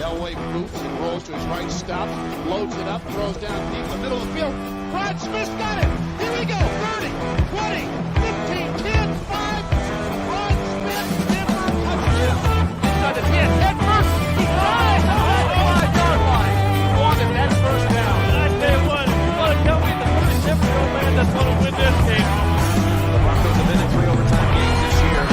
Elway boots and rolls to his right, stops, loads it up, throws down deep in the middle of the field. Rod Smith's got it. Here we go. 30, 20, 15, 10, 5. Rod Smith, Denver, touchdown. Got it. Head first. He flies off the 5-yard line. Wanted that first down. I tell you what, if you want to tell me the 37-year-old man that's going to win this game. The Broncos have been in 3 overtime games this year.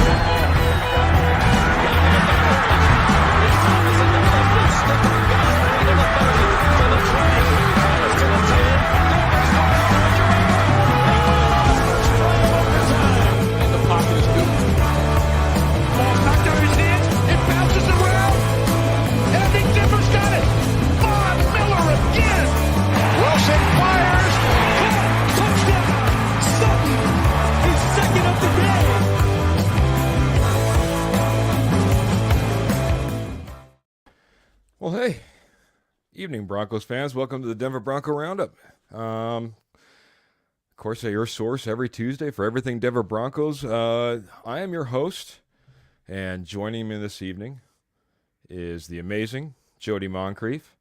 Well, hey, evening Broncos fans. Welcome to the Denver Bronco Roundup. Of course, your source every Tuesday for everything Denver Broncos. I am your host, and joining me this evening is the amazing Jody Moncrief,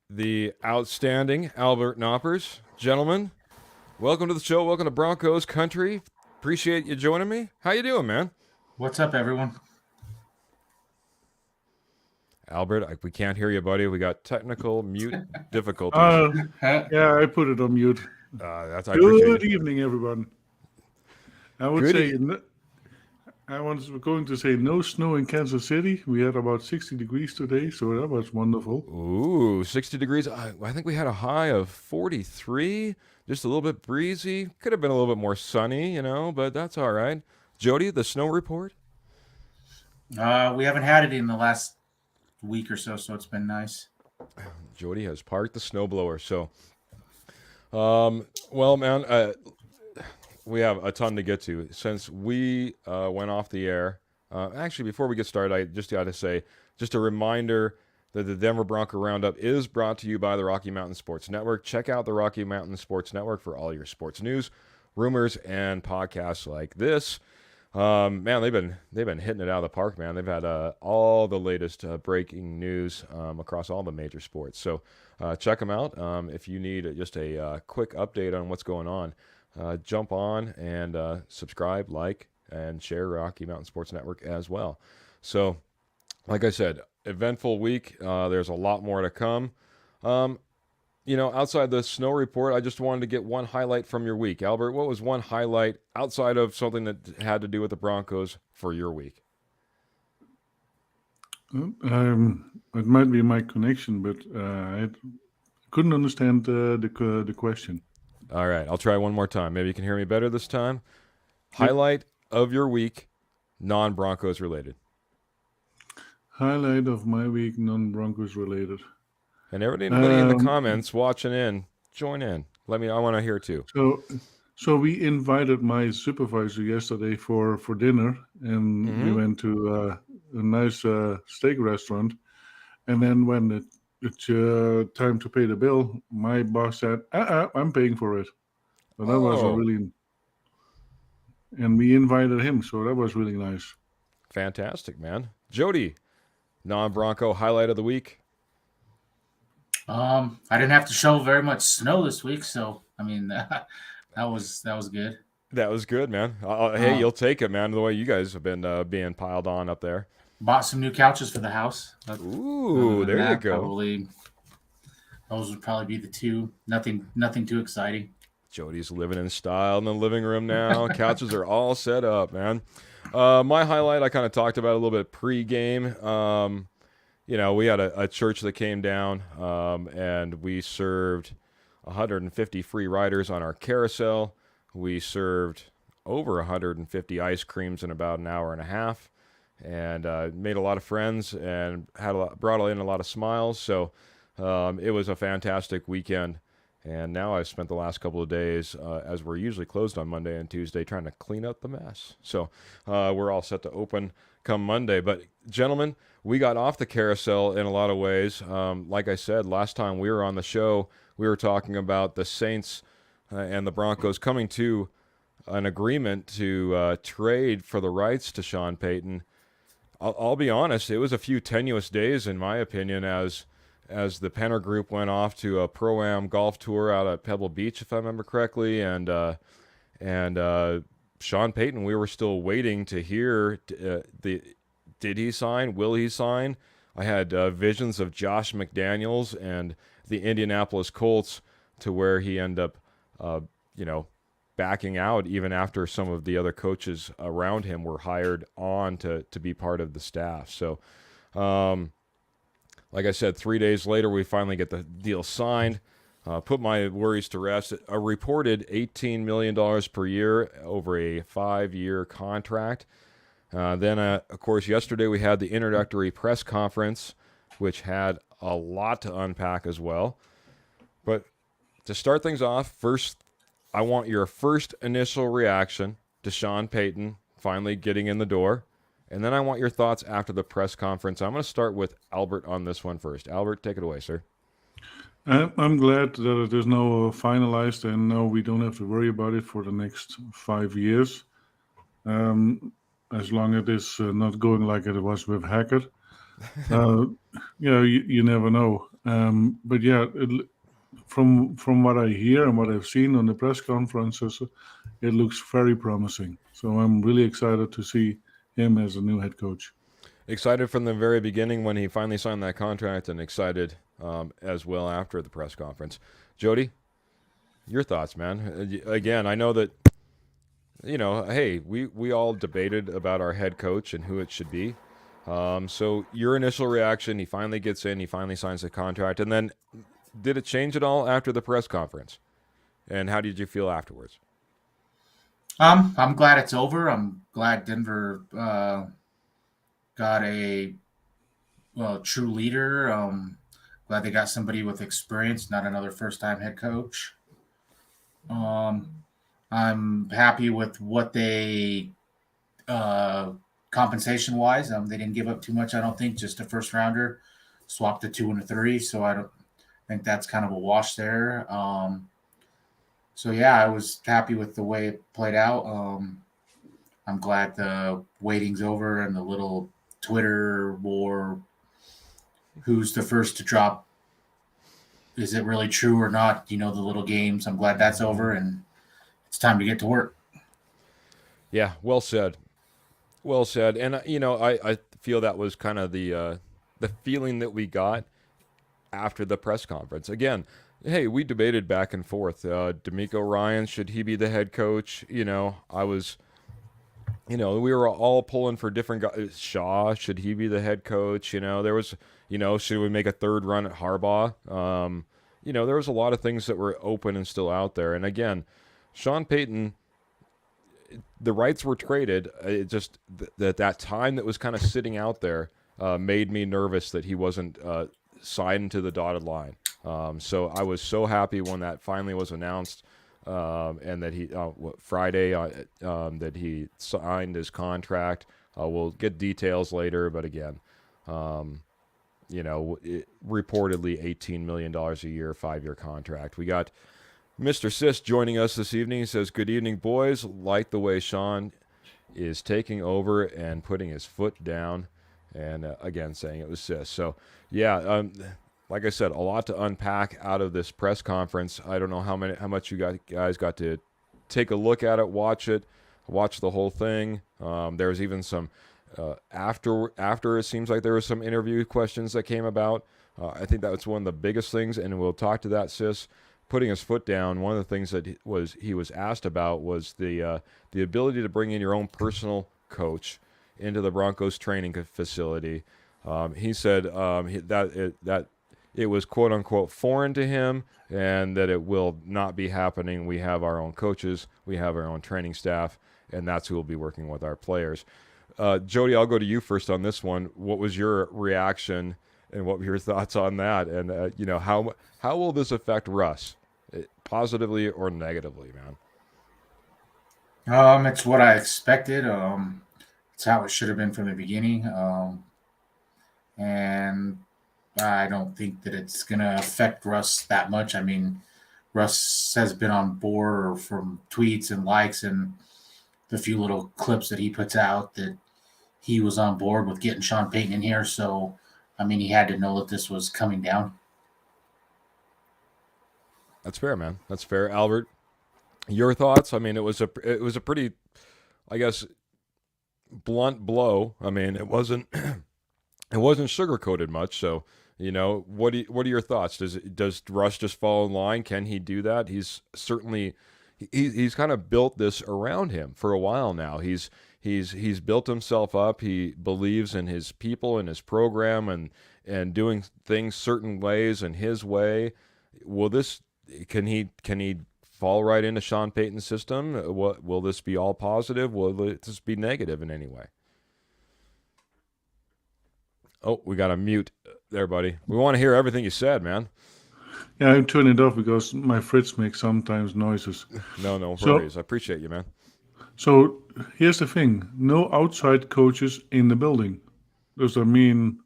the outstanding Albert Knoppers. Gentlemen, welcome to the show. Welcome to Broncos country. Appreciate you joining me. How you doing, man? What's up, everyone? Albert, we can't hear you, buddy. We got technical mute difficulties. Yeah, I put it on mute. I Good evening, everyone. I was going to say no snow in Kansas City. We had about 60 degrees today, so that was wonderful. Ooh, 60 degrees. I think we had a high of 43, just a little bit breezy. Could have been a little bit more sunny, but that's all right. Jody, the snow report? We haven't had it in the last week or so it's been nice. Jody has parked the snowblower. So, well, man, we have a ton to get to. Since we went off the air, actually, before we get started, I just got to say, just a reminder that the Denver Bronco Roundup is brought to you by the Rocky Mountain Sports Network. Check out the Rocky Mountain Sports Network for all your sports news, rumors, and podcasts like this. Man, they've been hitting it out of the park, man. They've had all the latest breaking news across all the major sports. So check them out. If you need just a quick update on what's going on, jump on and subscribe, like, and share Rocky Mountain Sports Network as well. So, like I said, eventful week. There's a lot more to come. Outside the snow report, I just wanted to get one highlight from your week. Albert, what was one highlight outside of something that had to do with the Broncos for your week? It might be my connection, but I couldn't understand the question. All right, I'll try one more time. Maybe you can hear me better this time. Highlight of your week, non-Broncos related. Highlight of my week, non-Broncos related. And everybody in the comments watching in, join in. I want to hear too. So we invited my supervisor yesterday for dinner, and we went to a nice steak restaurant. And then when it's time to pay the bill, my boss said, I'm paying for it. So that was and we invited him, so that was really nice. Fantastic, man. Jody, non-Bronco highlight of the week. I didn't have to shovel very much snow this week, so I mean that was good. That was good, man. Hey, you'll take it, man. The way you guys have been being piled on up there. Bought some new couches for the house. Ooh, there you go. Those would probably be the two. Nothing too exciting. Jody's living in style in the living room now. Couches are all set up, man. My highlight, I kind of talked about a little bit pre-game. We had a church that came down, and we served 150 free riders on our carousel. We served over 150 ice creams in about an hour and a half, and made a lot of friends and brought in a lot of smiles. So it was a fantastic weekend. And now I've spent the last couple of days, as we're usually closed on Monday and Tuesday, trying to clean up the mess. So we're all set to open come Monday. But, gentlemen, we got off the carousel in a lot of ways. Like I said, last time we were on the show, we were talking about the Saints and the Broncos coming to an agreement to trade for the rights to Sean Payton. I'll be honest, it was a few tenuous days, in my opinion, as the Penner group went off to a Pro-Am golf tour out at Pebble Beach, if I remember correctly, and Sean Payton, we were still waiting to hear did he sign? Will he sign? I had visions of Josh McDaniels and the Indianapolis Colts to where he ended up, backing out even after some of the other coaches around him were hired on to be part of the staff. So, like I said, 3 days later, we finally get the deal signed. Put my worries to rest. A reported $18 million per year over a 5-year contract. Then, of course, yesterday we had the introductory press conference, which had a lot to unpack as well. But to start things off, first, I want your first initial reaction to Sean Payton finally getting in the door. And then I want your thoughts after the press conference. I'm going to start with Albert on this one first. Albert, take it away, sir. I'm glad that it is now finalized, and now we don't have to worry about it for the next 5 years. As long as it is not going like it was with Hackett. You never know. But yeah, from what I hear and what I've seen on the press conferences, it looks very promising. So I'm really excited to see him as a new head coach. Excited from the very beginning when he finally signed that contract, and excited as well after the press conference. Jody, your thoughts, man? Again, I know that, hey, we all debated about our head coach and who it should be. So your initial reaction, he finally gets in, he finally signs the contract, and then did it change at all after the press conference? And how did you feel afterwards? I'm glad it's over. I'm glad Denver got a true leader. Glad they got somebody with experience, not another first-time head coach. I'm happy with what they compensation-wise. They didn't give up too much, I don't think. Just a first-rounder, swapped a 2 and a 3. So I don't think that's kind of a wash there. So yeah, I was happy with the way it played out. I'm glad the waiting's over and the little Twitter war. Who's the first to drop? Is it really true or not? The little games. I'm glad that's over, and it's time to get to work. Yeah, well said. Well said. And, I feel that was kind of the feeling that we got after the press conference. Again, hey, we debated back and forth. D'Amico Ryans, should he be the head coach? I was, we were all pulling for different guys. Shaw, should he be the head coach? There was, should we make a third run at Harbaugh? There was a lot of things that were open and still out there. And again, Sean Payton, the rights were traded. It just that time that was kind of sitting out there made me nervous that he wasn't signed to the dotted line. So I was so happy when that finally was announced, and that he Friday that he signed his contract. We'll get details later, but again, reportedly $18 million a year, 5-year contract. We got Mr. Sis joining us this evening. He says, "Good evening, boys. Like the way Sean is taking over and putting his foot down," and again saying it was Sis. So yeah. Like I said, a lot to unpack out of this press conference. I don't know how much you guys got to take a look at it, watch the whole thing. There was even some after it seems like there was some interview questions that came about. I think that was one of the biggest things, and we'll talk to that, Sis. Putting his foot down, one of the things that he was asked about was the ability to bring in your own personal coach into the Broncos training facility. He said that it was quote unquote foreign to him, and that it will not be happening. We have our own coaches, we have our own training staff, and that's who will be working with our players. Jody, I'll go to you first on this one. What was your reaction, and what were your thoughts on that? And how will this affect Russ, positively or negatively, man? It's what I expected. It's how it should have been from the beginning. And I don't think that it's going to affect Russ that much. I mean, Russ has been on board from tweets and likes and the few little clips that he puts out that he was on board with getting Sean Payton in here. So, I mean, he had to know that this was coming down. That's fair, man. That's fair. Albert, your thoughts? I mean, it was a pretty, I guess, blunt blow. I mean, it wasn't sugar-coated much. So, what are your thoughts? Does Russ just fall in line? Can he do that? He's certainly he's kind of built this around him for a while now. He's built himself up. He believes in his people and his program and doing things certain ways and his way. Can he fall right into Sean Payton's system? Will this be all positive? Will this be negative in any way? Oh, we got to mute there, buddy. We want to hear everything you said, man. Yeah, I'm turning it off because my fridge makes sometimes noises. No worries. I appreciate you, man. So here's the thing. No outside coaches in the building. Does that mean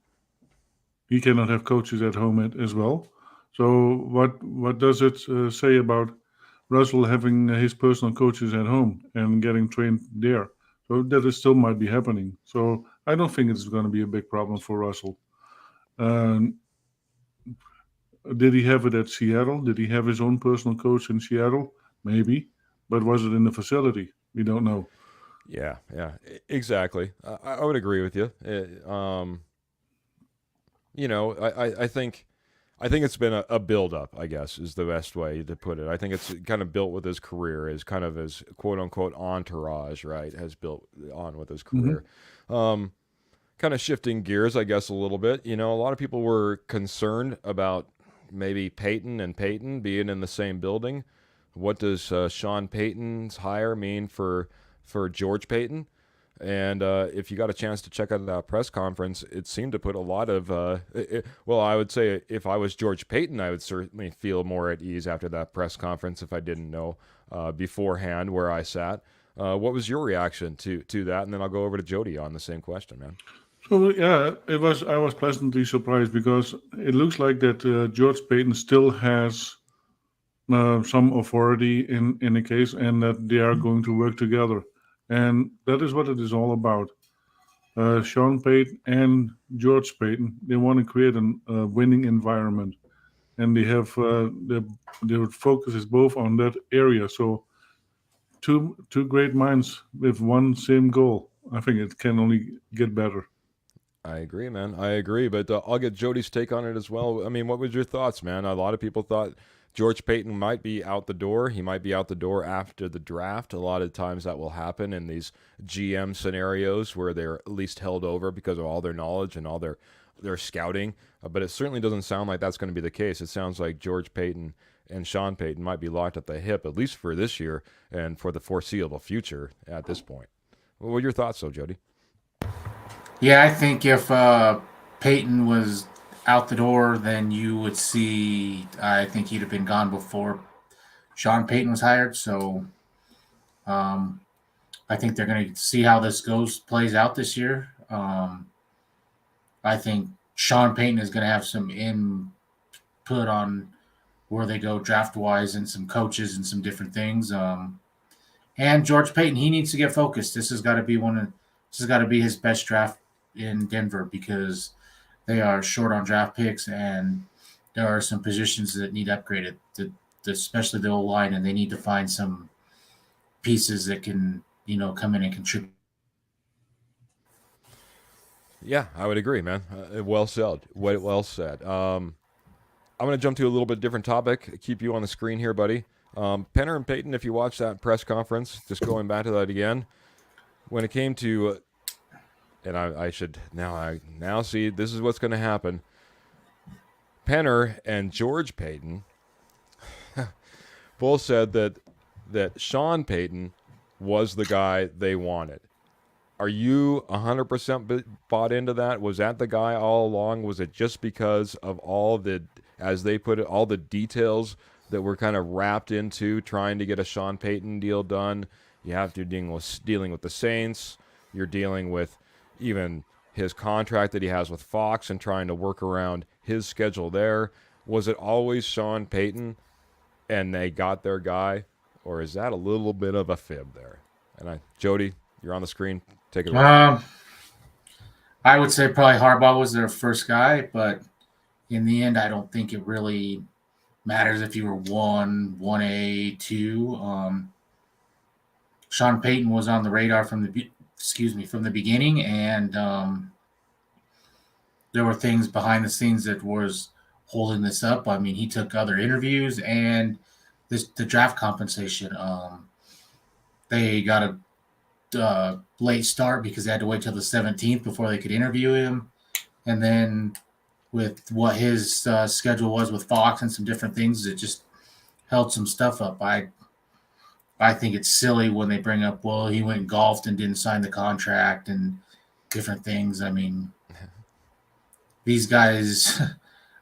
he cannot have coaches at home as well? So what does it say about Russell having his personal coaches at home and getting trained there? So that still might be happening. So I don't think it's going to be a big problem for Russell. Did he have it at Seattle? Did he have his own personal coach in Seattle? Maybe. But was it in the facility? We don't know. Yeah, exactly. I would agree with you. I think it's been a build-up, I guess, is the best way to put it. I think it's kind of built with his career, is kind of his quote-unquote entourage, right, has built on with his career. Mm-hmm. Kind of shifting gears, I guess, a little bit. A lot of people were concerned about maybe Payton and Payton being in the same building. What does Sean Payton's hire mean for George Payton? And if you got a chance to check out that press conference, it seemed to put a lot of, I would say if I was George Payton, I would certainly feel more at ease after that press conference if I didn't know beforehand where I sat. What was your reaction to that? And then I'll go over to Jody on the same question, man. So yeah, I was pleasantly surprised because it looks like that George Payton still has some authority in the case, and that they are going to work together. And that is what it is all about. Sean Payton and George Payton, they want to create a winning environment. And they have their focus is both on that area. So two great minds with one same goal. I think it can only get better. I agree, man. I agree. But I'll get Jody's take on it as well. I mean, what was your thoughts, man? A lot of people thought George Payton might be out the door. He might be out the door after the draft. A lot of times that will happen in these GM scenarios where they're at least held over because of all their knowledge and all their scouting. But it certainly doesn't sound like that's going to be the case. It sounds like George Payton and Sean Payton might be locked at the hip, at least for this year and for the foreseeable future at this point. What were your thoughts, though, Jody? Yeah, I think if Payton was out the door, then you would see, I think he'd have been gone before Sean Payton was hired. So I think they're going to see how this plays out this year. I think Sean Payton is going to have some input on where they go draft-wise and some coaches and some different things. And George Payton, he needs to get focused. This has got to be his best draft in Denver because they are short on draft picks and there are some positions that need upgraded, especially the O-line, and they need to find some pieces that can, come in and contribute. Yeah, I would agree, man. Well said. Well said. I'm going to jump to a little bit different topic. Keep you on the screen here, buddy. Penner and Payton, if you watched that press conference, just going back to that again, when it came to and I should now see this is what's going to happen. Penner and George Payton both said that Sean Payton was the guy they wanted. Are you 100% bought into that? Was that the guy all along? Was it just because of all the, as they put it, all the details that were kind of wrapped into trying to get a Sean Payton deal done? You have to dealing with the Saints. You're dealing with even his contract that he has with Fox and trying to work around his schedule there. Was it always Sean Payton and they got their guy? Or is that a little bit of a fib there? And Jody, you're on the screen. Take it away. I would say probably Harbaugh was their first guy, but in the end, I don't think it really matters if you were 1A, 2. Sean Payton was on the radar from the beginning, and there were things behind the scenes that was holding this up. I mean, he took other interviews and the draft compensation. They got a late start because they had to wait till the 17th before they could interview him, and then with what his schedule was with Fox and some different things, it just held some stuff up. I think it's silly when they bring up, well, he went and golfed and didn't sign the contract and different things. I mean, these guys,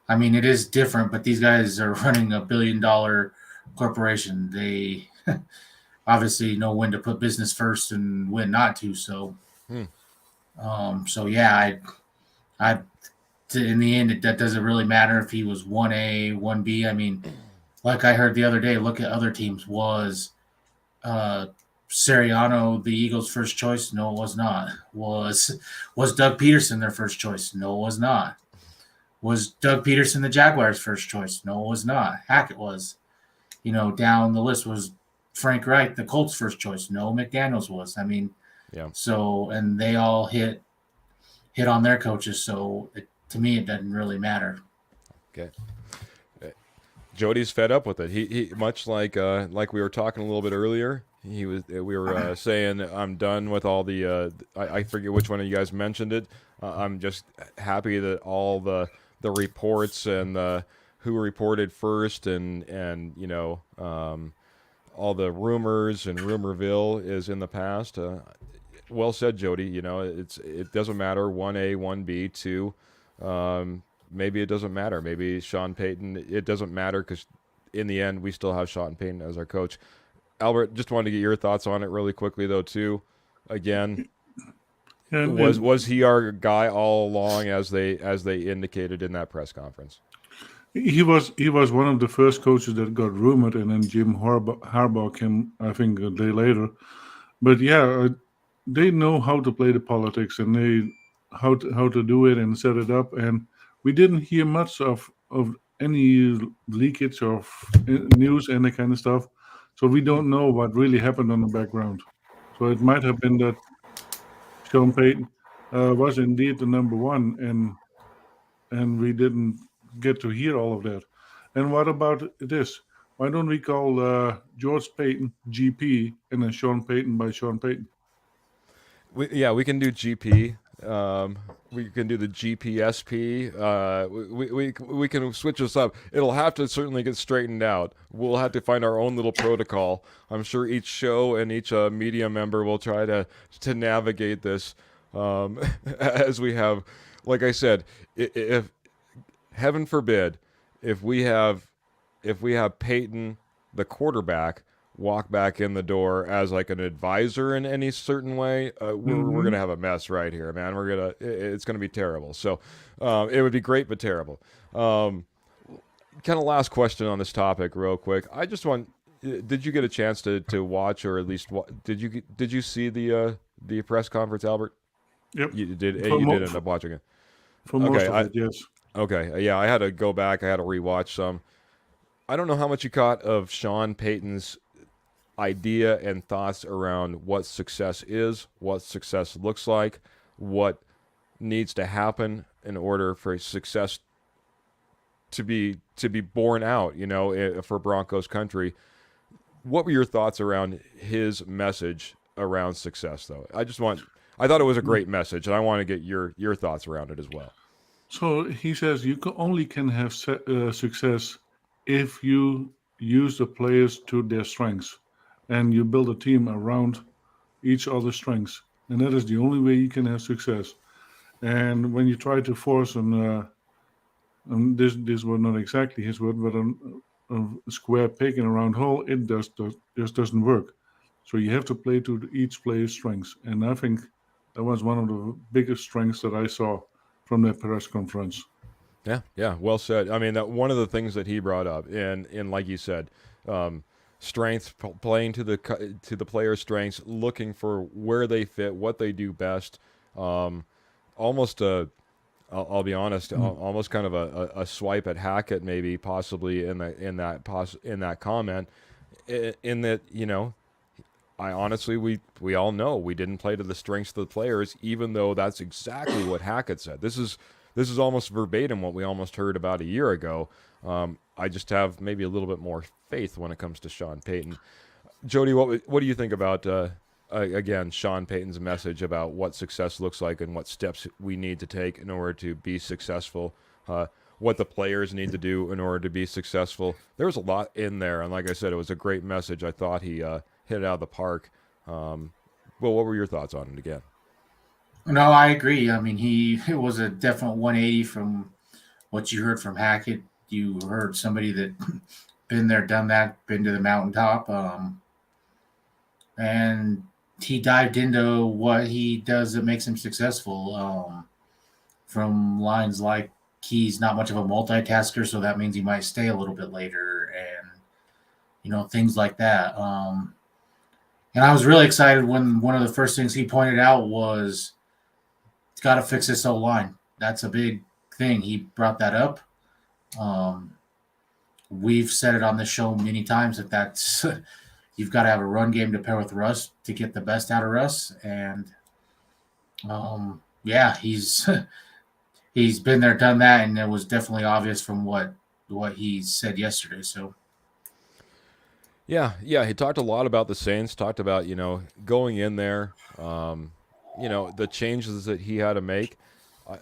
I mean, it is different, but these guys are running $1 billion corporation. They obviously know when to put business first and when not to. So, so yeah, I in the end, that doesn't really matter if he was 1A, 1B. I mean, like I heard the other day, look at other teams. Was Sirianni the Eagles' first choice? No, it was not. Was Doug Peterson their first choice? No, it was not. Was Doug Peterson the Jaguars' first choice? No, it was not. Hackett was. Down the list was Frank Reich, the Colts' first choice. No, McDaniels was. I mean, Yeah. So, and they all hit on their coaches. So to me, it doesn't really matter. Okay. Jody's fed up with it. He much like we were talking a little bit earlier. We were saying I'm done with all the. I forget which one of you guys mentioned it. I'm just happy that all the reports and who reported first and all the rumors and Rumorville is in the past. Well said, Jody. It doesn't matter 1A, 1B, 2. Maybe it doesn't matter. Maybe Sean Payton, it doesn't matter because in the end, we still have Sean Payton as our coach. Albert, just wanted to get your thoughts on it really quickly, though, too. Again, was he our guy all along as they indicated in that press conference? He was one of the first coaches that got rumored, and then Jim Harbaugh came, I think, a day later. But yeah, they know how to play the politics, and they how to do it and set it up. And we didn't hear much of any leakage of news and that kind of stuff. So we don't know what really happened on the background. So it might have been that Sean Payton was indeed the number one, and we didn't get to hear all of that. And what about this? Why don't we call George Payton GP and then Sean Payton by Sean Payton? We can do GP. We can do the GPSP. We can switch this up. It'll have to certainly get straightened out. We'll have to find our own little protocol. I'm sure each show and each media member will try to navigate this as we have. Like I said, if heaven forbid, if we have Payton, the quarterback, walk back in the door as like an advisor in any certain way, we're gonna have a mess right here, man. It's gonna be terrible. So it would be great but terrible. Kind of last question on this topic, real quick. I just want. Did you get a chance to watch, or at least did you see the press conference, Albert? Yep. You did. You did end up watching it. For most of it, yes. Okay. Yeah, I had to go back. I had to rewatch some. I don't know how much you caught of Sean Payton's idea and thoughts around what success is, what success looks like, what needs to happen in order for success to be borne out, for Broncos country. What were your thoughts around his message around success, though? I thought it was a great message, and I want to get your thoughts around it as well. So he says you only can have success if you use the players to their strengths. And you build a team around each other's strengths. And that is the only way you can have success. And when you try to force this was not exactly his word, but a square peg in a round hole, it just doesn't work. So you have to play to each player's strengths. And I think that was one of the biggest strengths that I saw from that press conference. Yeah, well said. I mean, that one of the things that he brought up, and like you said, strength, playing to the player's strengths, looking for where they fit, what they do best, almost a, I'll be honest, almost kind of a swipe at Hackett, maybe possibly in that comment, in that, you know, I honestly, we all know we didn't play to the strengths of the players, even though that's exactly what Hackett said. This is almost verbatim what we almost heard about a year ago. I just have maybe a little bit more faith when it comes to Sean Payton. Jody, what do you think about again Sean Payton's message about what success looks like and what steps we need to take in order to be successful? What the players need to do in order to be successful. There was a lot in there, and like I said, it was a great message. I thought he hit it out of the park. Well, what were your thoughts on it again? No, I agree. I mean, it was a definite 180 from what you heard from Hackett. You heard somebody that been there, done that, been to the mountaintop, and he dived into what he does that makes him successful. From lines like he's not much of a multitasker, so that means he might stay a little bit later, and things like that. And I was really excited when one of the first things he pointed out was it's got to fix this O-line. That's a big thing. He brought that up. We've said it on the show many times that's you've got to have a run game to pair with Russ to get the best out of Russ. And he's he's been there, done that, and it was definitely obvious from what he said yesterday. So. Yeah, he talked a lot about the Saints, talked about, going in there, the changes that he had to make.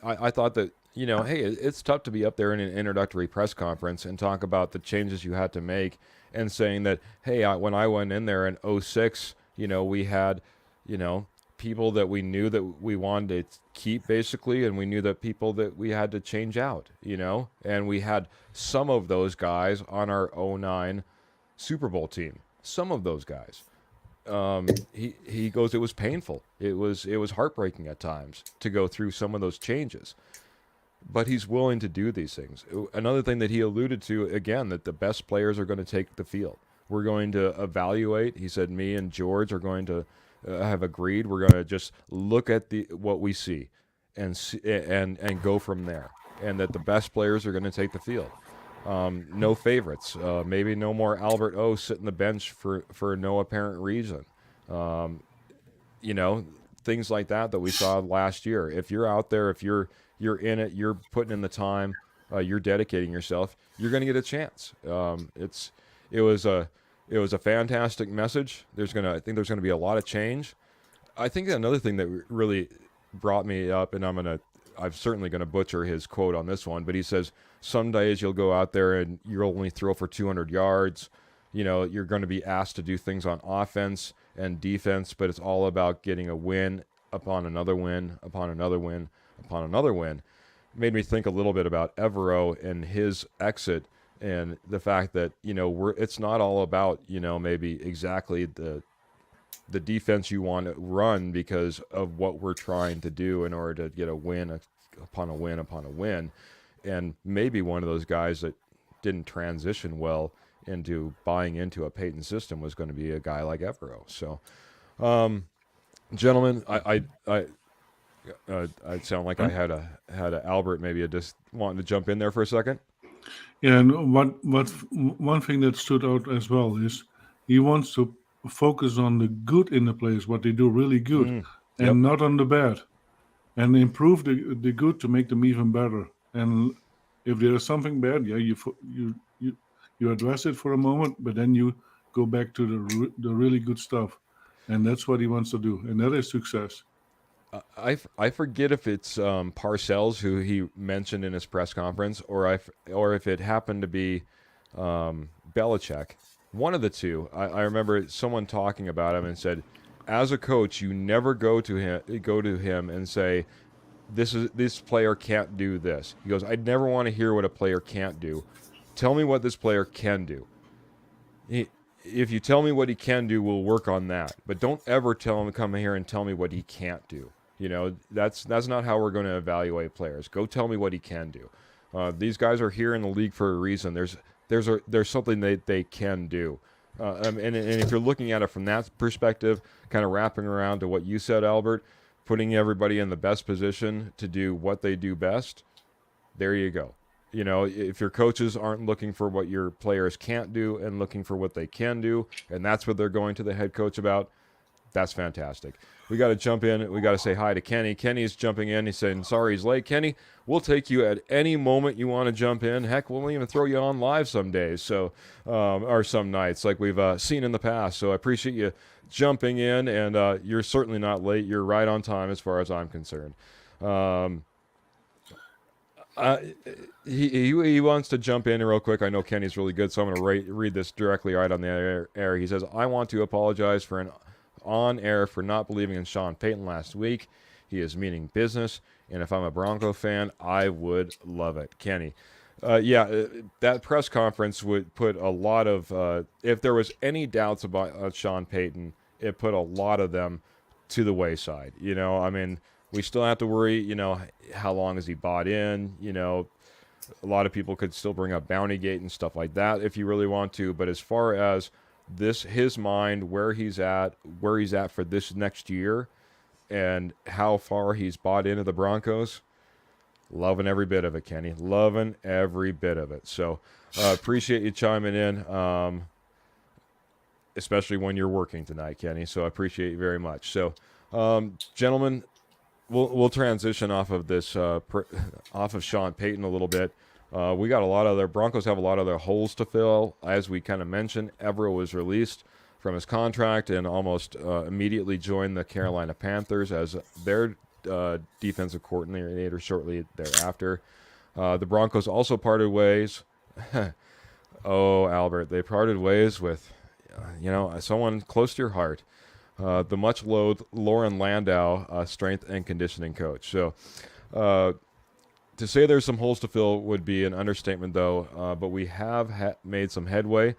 I thought that, hey, it's tough to be up there in an introductory press conference and talk about the changes you had to make and saying that, hey, when I went in there in 2006, we had, people that we knew that we wanted to keep basically, and we knew that people that we had to change out, and we had some of those guys on our 2009 Super Bowl team. Some of those guys. He goes, it was painful. It was heartbreaking at times to go through some of those changes. But he's willing to do these things. Another thing that he alluded to, again, that the best players are going to take the field. We're going to evaluate. He said me and George are going to have agreed. We're going to just look at what we see and go from there. And that the best players are going to take the field. No favorites. Maybe no more Albert O sitting the bench for no apparent reason. Things like that we saw last year. If you're out there, if you're in it, you're putting in the time, you're dedicating yourself, you're going to get a chance. It was a fantastic message. I think there's going to be a lot of change. I think another thing that really brought me up, and I'm certainly going to butcher his quote on this one, but he says, some days you'll go out there and you'll only throw for 200 yards. You're going to be asked to do things on offense and defense, but it's all about getting a win upon another win, upon another win, upon another win. It made me think a little bit about Evero and his exit and the fact that, it's not all about, maybe exactly the defense you want to run because of what we're trying to do in order to get a win upon a win upon a win. And maybe one of those guys that didn't transition well into buying into a Payton system was going to be a guy like Evero. So, gentlemen, I sound like I had a Albert maybe just wanting to jump in there for a second. Yeah, and one thing that stood out as well is he wants to focus on the good in the players, what they do really good, and not on the bad, and improve the good to make them even better. And if there is something bad, you address it for a moment, but then you go back to the really good stuff, and that's what he wants to do, and that is success. I forget if it's Parcells who he mentioned in his press conference, or if it happened to be Belichick. One of the two. I remember someone talking about him and said, as a coach, you never go to him and say, this player can't do this. He goes, I'd never want to hear what a player can't do. Tell me what this player can do. If you tell me what he can do, we'll work on that. But don't ever tell him to come here and tell me what he can't do. That's not how we're going to evaluate players. Go tell me what he can do. These guys are here in the league for a reason. There's something that they can do. And if you're looking at it from that perspective, kind of wrapping around to what you said, Albert, putting everybody in the best position to do what they do best, there you go. You know, if your coaches aren't looking for what your players can't do and looking for what they can do, and that's what they're going to the head coach about, that's fantastic. We got to jump in. We got to say hi to Kenny. Kenny's jumping in. He's saying, sorry he's late. Kenny, we'll take you at any moment you want to jump in. Heck, we'll even throw you on live some days, so or some nights like we've seen in the past. So I appreciate you jumping in, and you're certainly not late. You're right on time as far as I'm concerned. He wants to jump in real quick. I know Kenny's really good, so I'm going to read this directly right on the air. He says, I want to apologize for on air for not believing in Sean Payton last week. He is meaning business, and if I'm a Bronco fan, I would love it. Kenny. That press conference would put a lot of, if there was any doubts about Sean Payton, it put a lot of them to the wayside. You know, I mean, we still have to worry, you know, how long has he bought in? You know, a lot of people could still bring up Bountygate and stuff like that if you really want to. But as far as his mind, where he's at for this next year and how far he's bought into the Broncos, loving every bit of it, Kenny. Loving every bit of it. So appreciate you chiming in, especially when you're working tonight, Kenny. So I appreciate you very much. So, gentlemen, we'll transition off of this, off of Sean Payton a little bit. We got a lot of their Broncos have a lot of their holes to fill. As we kind of mentioned, Evero was released from his contract and almost immediately joined the Carolina Panthers as their defensive coordinator shortly thereafter. The Broncos also parted ways. Oh, Albert, they parted ways with, someone close to your heart. The much-loathed Lauren Landau, strength and conditioning coach. So to say there's some holes to fill would be an understatement, though, but we have made some headway.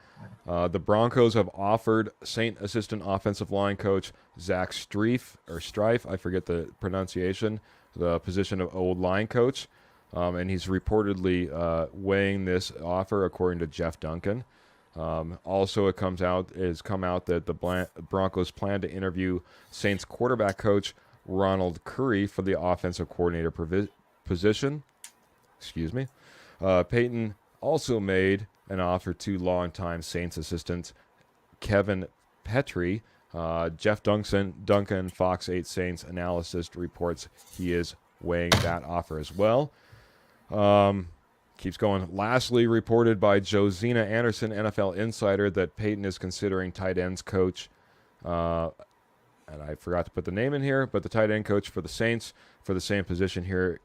The Broncos have offered Saint assistant offensive line coach Zach Strife, I forget the pronunciation, the position of old line coach, and he's reportedly weighing this offer according to Jeff Duncan. Also, it come out that the Broncos plan to interview Saints quarterback coach Ronald Curry for the offensive coordinator position. Payton also made an offer to longtime Saints assistant Kevin Petrie. Jeff Duncan, Fox 8 Saints analyst, reports he is weighing that offer as well. Keeps going. Lastly, reported by Josina Anderson, NFL insider, that Payton is considering tight ends coach. And I forgot to put the name in here, but the tight end coach for the Saints for the same position here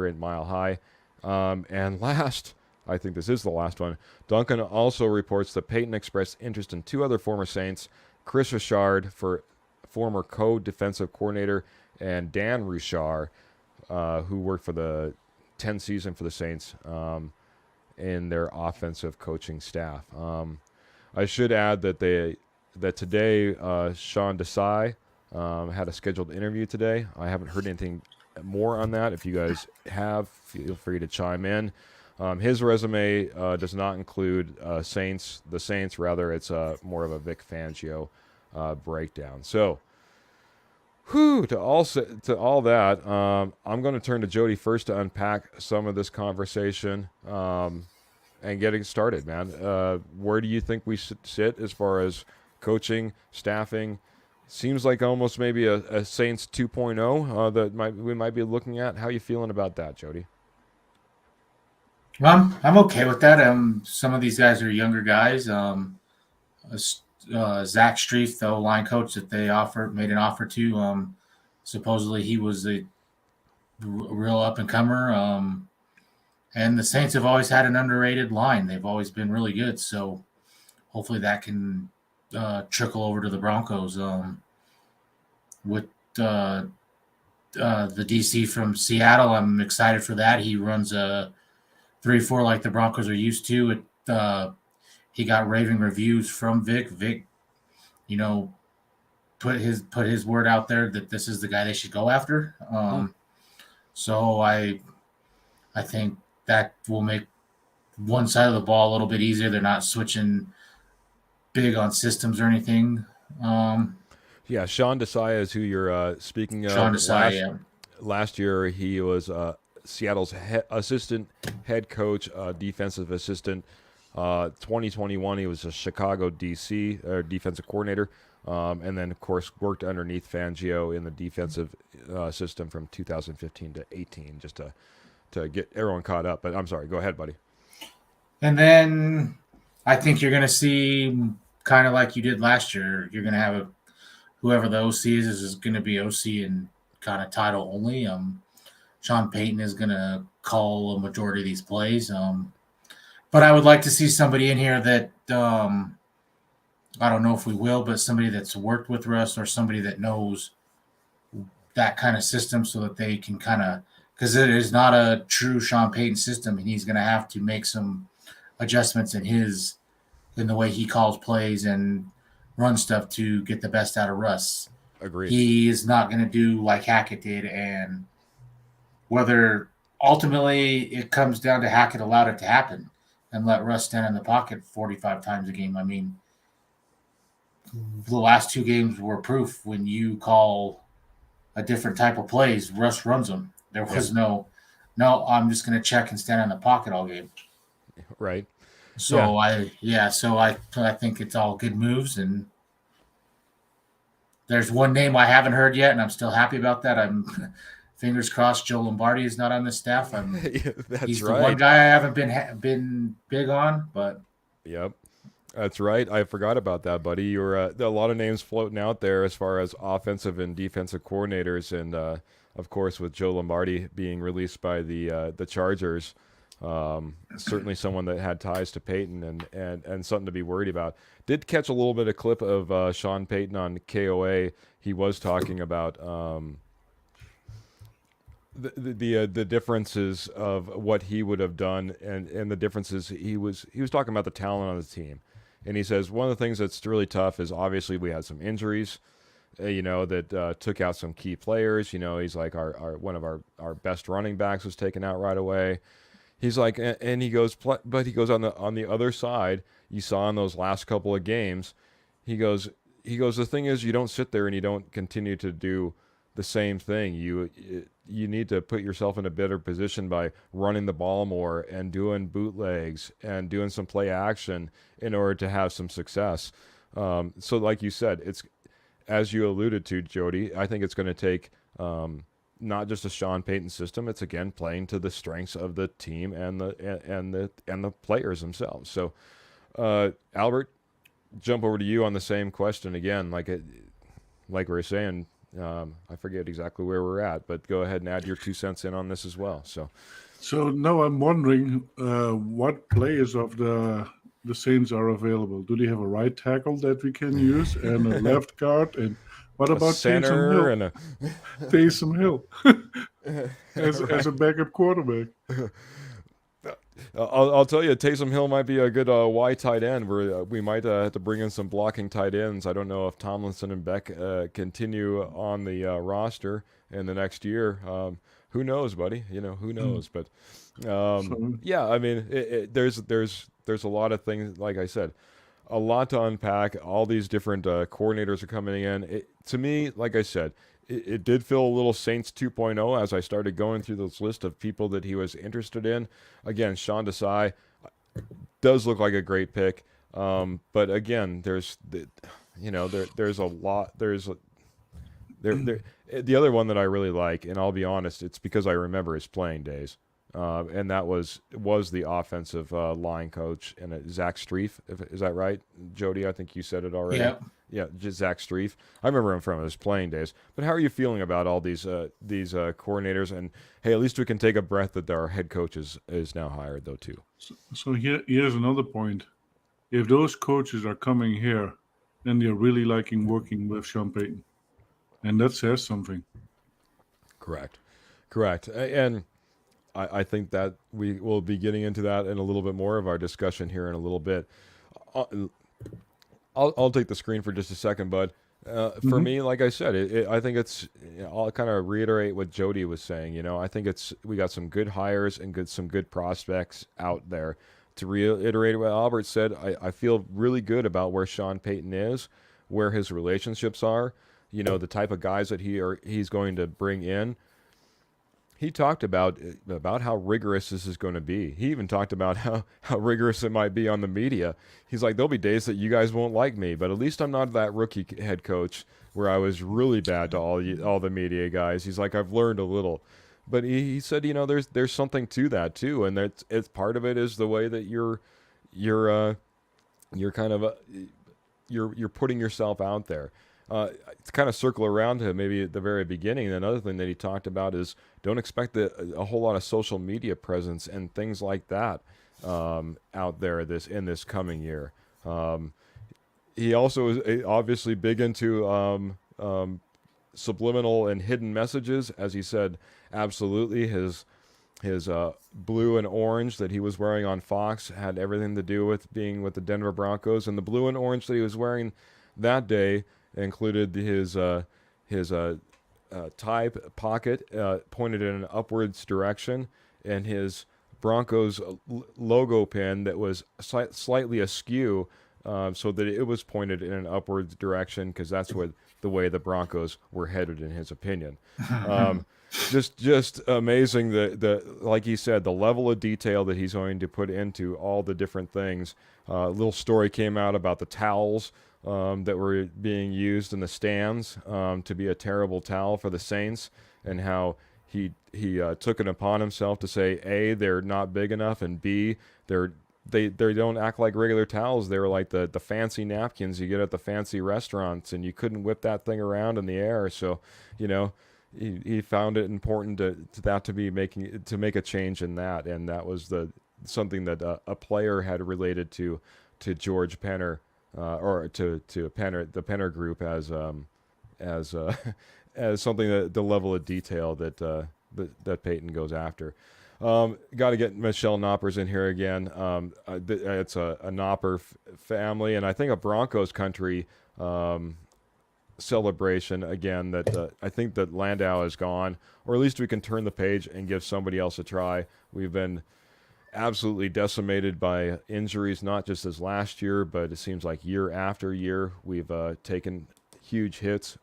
in Mile High. And last, I think this is the last one, Duncan also reports that Payton expressed interest in two other former Saints, Chris Richard, for former co-defensive coordinator, and Dan Richard, who worked for the 10 season for the Saints in their offensive coaching staff. I should add that today Sean Desai had a scheduled interview today. I haven't heard anything more on that. If you guys have, feel free to chime in. His resume does not include the Saints. Rather, it's more of a Vic Fangio breakdown. So, to all that, I'm going to turn to Jody first to unpack some of this conversation and getting started, man. Where do you think we sit as far as coaching, staffing? Seems like almost maybe a Saints 2.0 that we might be looking at. How you feeling about that, Jody? I'm okay with that. Some of these guys are younger guys. Zach Strife, the line coach that they made an offer to. Supposedly he was a real up and comer. And the Saints have always had an underrated line. They've always been really good. So hopefully that can trickle over to the Broncos. With the DC from Seattle, I'm excited for that. He runs a 3-4 like the Broncos are used to. He got raving reviews from Vic. Vic, put his word out there that this is the guy they should go after. So I think that will make one side of the ball a little bit easier. They're not switching big on systems or anything. Yeah, Sean Desai is who you're speaking of. Sean Desai, yeah. Last year, he was Seattle's assistant head coach, defensive assistant. 2021, he was a Chicago DC or defensive coordinator, and then of course worked underneath Fangio in the defensive system from 2015 to 18, just to get everyone caught up. But I'm sorry, go ahead, buddy. And then I think you're going to see kind of like you did last year. You're going to have whoever the OC is going to be OC and kind of title only. Sean Payton is going to call a majority of these plays. But I would like to see somebody in here that I don't know if we will, but somebody that's worked with Russ or somebody that knows that kind of system so that they can kind of, because it is not a true Sean Payton system, and he's going to have to make some adjustments in the way he calls plays and run stuff to get the best out of Russ. Agreed. He is not going to do like Hackett did, and whether ultimately it comes down to Hackett allowed it to happen and let Russ stand in the pocket 45 times a game. I mean, the last two games were proof. When you call a different type of plays, Russ runs them. There was no, I'm just going to check and stand in the pocket all game. Right. So I think it's all good moves, and there's one name I haven't heard yet, and I'm still happy about that. I'm fingers crossed Joe Lombardi is not on the staff. He's the one guy I haven't been big on, but yep, that's right. I forgot about that, buddy. You're there are a lot of names floating out there as far as offensive and defensive coordinators, and of course with Joe Lombardi being released by the Chargers. Certainly someone that had ties to Payton and something to be worried about. Did catch a little bit of clip of Sean Payton on KOA. He was talking about the differences of what he would have done and the differences he was talking about the talent on the team. And he says one of the things that's really tough is obviously we had some injuries, that took out some key players. He's like one of our best running backs was taken out right away. He's like, and he goes, but he goes on the other side. You saw in those last couple of games, he goes. The thing is, you don't sit there and you don't continue to do the same thing. You need to put yourself in a better position by running the ball more and doing bootlegs and doing some play action in order to have some success. So, like you said, it's as you alluded to, Jody. I think it's going to take. Not just a Sean Payton system. It's again playing to the strengths of the team and the players themselves. So, Albert, jump over to you on the same question again. Like we were saying, I forget exactly where we're at, but go ahead and add your 2 cents in on this as well. So now I'm wondering what players of the Saints are available. Do they have a right tackle that we can use and a left guard? And what about center and Taysom Hill as a backup quarterback? I'll tell you, Taysom Hill might be a good Y tight end. We might have to bring in some blocking tight ends. I don't know if Tomlinson and Beck continue on the roster in the next year. Who knows, buddy? Who knows? But yeah, I mean, there's a lot of things. Like I said, a lot to unpack. All these different coordinators are coming in. To me, like I said, it did feel a little Saints 2.0 as I started going through this list of people that he was interested in. Again, Sean Desai does look like a great pick. But again, there's a lot. The other one that I really like, and I'll be honest, it's because I remember his playing days. And that was the offensive line coach, and Zach Strief. Is that right, Jody? I think you said it already. Yeah, just Zach Strief. I remember him from his playing days. But how are you feeling about all these coordinators? And hey, at least we can take a breath that our head coach is now hired, though, too. So here's another point. If those coaches are coming here, then they're really liking working with Sean Payton, and that says something. Correct. And I think that we will be getting into that in a little bit more of our discussion here in a little bit. I'll take the screen for just a second, bud. For me, like I said, I think it's. I'll kind of reiterate what Jody was saying. I think we got some good hires and some good prospects out there. To reiterate what Albert said, I feel really good about where Sean Payton is, where his relationships are. the type of guys that he's going to bring in. He talked about how rigorous this is going to be. He even talked about how rigorous it might be on the media. He's like, there'll be days that you guys won't like me, but at least I'm not that rookie head coach where I was really bad to all the media guys. He's like, I've learned a little. But he said, there's something to that too, and it's part of it is the way that you're kind of you're putting yourself out there. To kind of circle around to maybe at the very beginning, another thing that he talked about is don't expect a whole lot of social media presence and things like that out there in this coming year. He also is obviously big into subliminal and hidden messages, as he said. Absolutely, his blue and orange that he was wearing on Fox had everything to do with being with the Denver Broncos, and the blue and orange that he was wearing that day included his tie pocket pointed in an upwards direction, and his Broncos logo pin that was slightly askew, so that it was pointed in an upwards direction because that's the way the Broncos were headed, in his opinion. Just amazing like he said, the level of detail that he's going to put into all the different things. A little story came out about the towels that were being used in the stands to be a terrible towel for the Saints, and how he took it upon himself to say, A, they're not big enough, and B, they don't act like regular towels. They were like the fancy napkins you get at the fancy restaurants, and you couldn't whip that thing around in the air. So, he found it important to make a change in that, and that was something that a player had related to George Penner, or to Penner, the Penner Group, as something that the level of detail that Payton goes after. Got to get Michelle Knoppers in here again. It's a Knopper family, and I think a Broncos country celebration again. That I think that Landau is gone, or at least we can turn the page and give somebody else a try. We've been absolutely decimated by injuries, not just as last year, but it seems like year after year we've taken huge hits.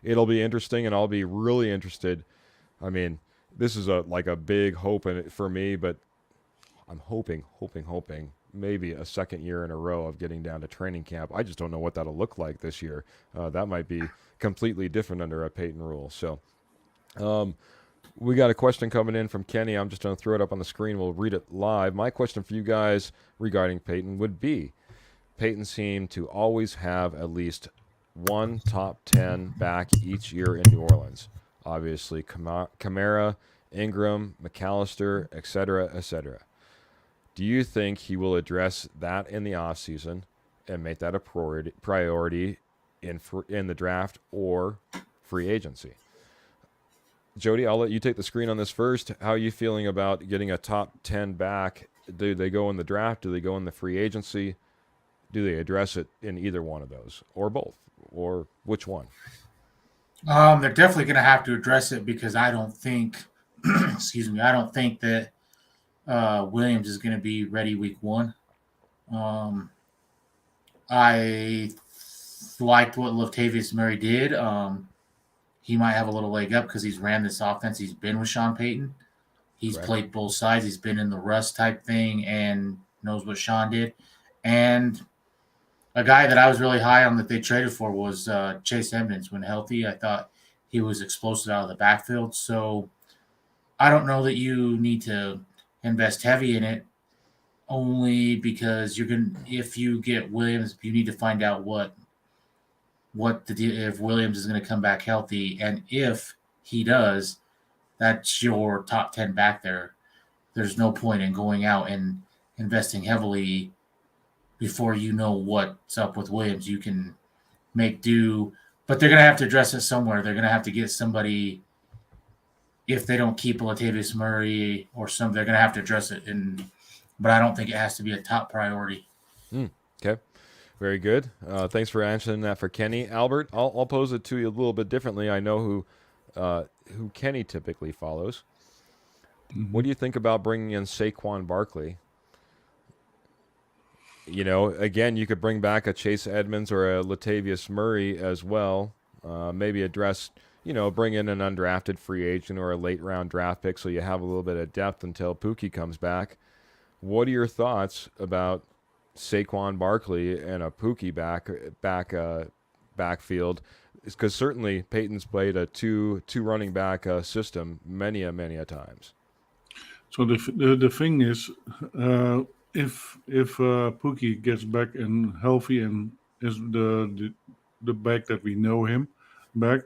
It'll be interesting, and I'll be really interested. I mean, this is a big hope in it for me, but I'm hoping maybe a second year in a row of getting down to training camp. I just don't know what that'll look like this year. That might be completely different under a Payton rule. So we got a question coming in from Kenny. I'm just going to throw it up on the screen. We'll read it live. My question for you guys regarding Payton would be, Payton seemed to always have at least one top 10 back each year in New Orleans. Obviously, Kamara, Ingram, McAllister, etc., etc. Do you think he will address that in the offseason and make that a priority in the draft or free agency? Jody, I'll let you take the screen on this first. How are you feeling about getting a top 10 back? Do they go in the draft? Do they go in the free agency? Do they address it in either one of those, or both, or which one? They're definitely going to have to address it, because I don't think, I don't think that Williams is going to be ready week one. I liked what Latavius Murray did. He might have a little leg up because he's ran this offense. He's been with Sean Payton. He's played both sides. He's been in the Russ type thing and knows what Sean did. And a guy that I was really high on that they traded for was Chase Edmonds. When healthy, I thought he was explosive out of the backfield. So I don't know that you need to invest heavy in it, only because if you get Williams, you need to find out if Williams is going to come back healthy, and if he does, that's your top 10 back there. There's no point in going out and investing heavily before you know what's up with Williams. You can make do, but they're going to have to address it somewhere. They're going to have to get somebody. If they don't keep Latavius Murray or some, they're going to have to address it. But I don't think it has to be a top priority. Okay. Very good. Thanks for answering that for Kenny. Albert, I'll pose it to you a little bit differently. I know who Kenny typically follows. Mm-hmm. What do you think about bringing in Saquon Barkley? Again, you could bring back a Chase Edmonds or a Latavius Murray as well. Maybe address, bring in an undrafted free agent or a late round draft pick so you have a little bit of depth until Pookie comes back. What are your thoughts about Saquon Barkley and a Pookie backfield? Because certainly Payton's played a two running back system many a times. So the thing is, if Pookie gets back and healthy and is the back that we know him back,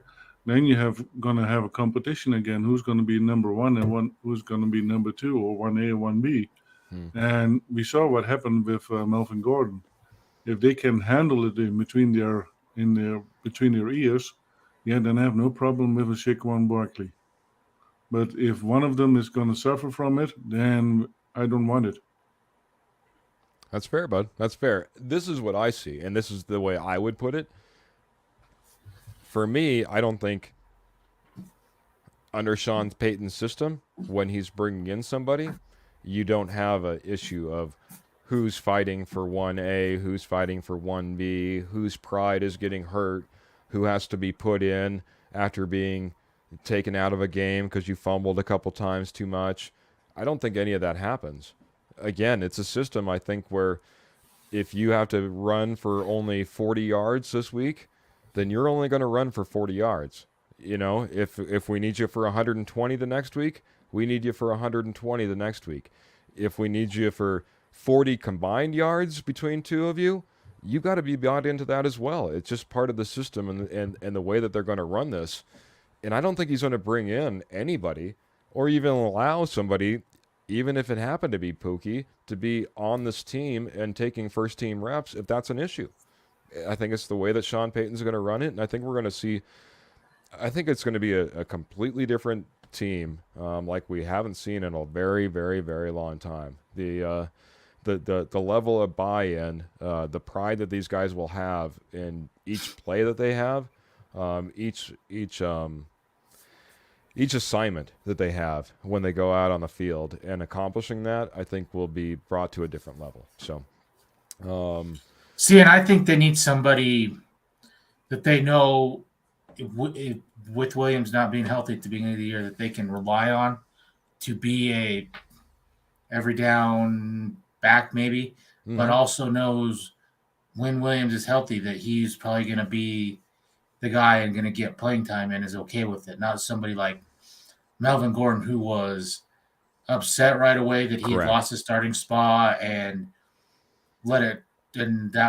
then you gonna have a competition again. Who's gonna be number one and who's gonna be number two, or 1A or 1B? And we saw what happened with Melvin Gordon. If they can handle it in between their ears, then I have no problem with a Saquon Barkley. But if one of them is going to suffer from it, then I don't want it. That's fair, bud. That's fair. This is what I see, and this is the way I would put it. For me, I don't think under Sean Payton's system, when he's bringing in somebody, you don't have an issue of who's fighting for 1A, who's fighting for 1B, whose pride is getting hurt, who has to be put in after being taken out of a game because you fumbled a couple times too much. I don't think any of that happens. Again, it's a system, I think, where if you have to run for only 40 yards this week, then you're only going to run for 40 yards. If we need you for 120 the next week, we need you for 120 the next week. If we need you for 40 combined yards between two of you, you got to be bought into that as well. It's just part of the system and the way that they're going to run this. And I don't think he's going to bring in anybody or even allow somebody, even if it happened to be Pookie, to be on this team and taking first-team reps if that's an issue. I think it's the way that Sean Payton's going to run it, and I think we're going to see – I think it's going to be a completely different team like we haven't seen in a very, very, very long time. The level of buy-in, the pride that these guys will have in each play that they have, each assignment that they have when they go out on the field, and accomplishing that, I think, will be brought to a different level. So, see, and I think they need somebody that they know, with Williams not being healthy at the beginning of the year, that they can rely on to be a every down back, maybe, but also knows when Williams is healthy that he's probably going to be the guy and going to get playing time and is okay with it. Not somebody like Melvin Gordon, who was upset right away that he had lost his starting spot and that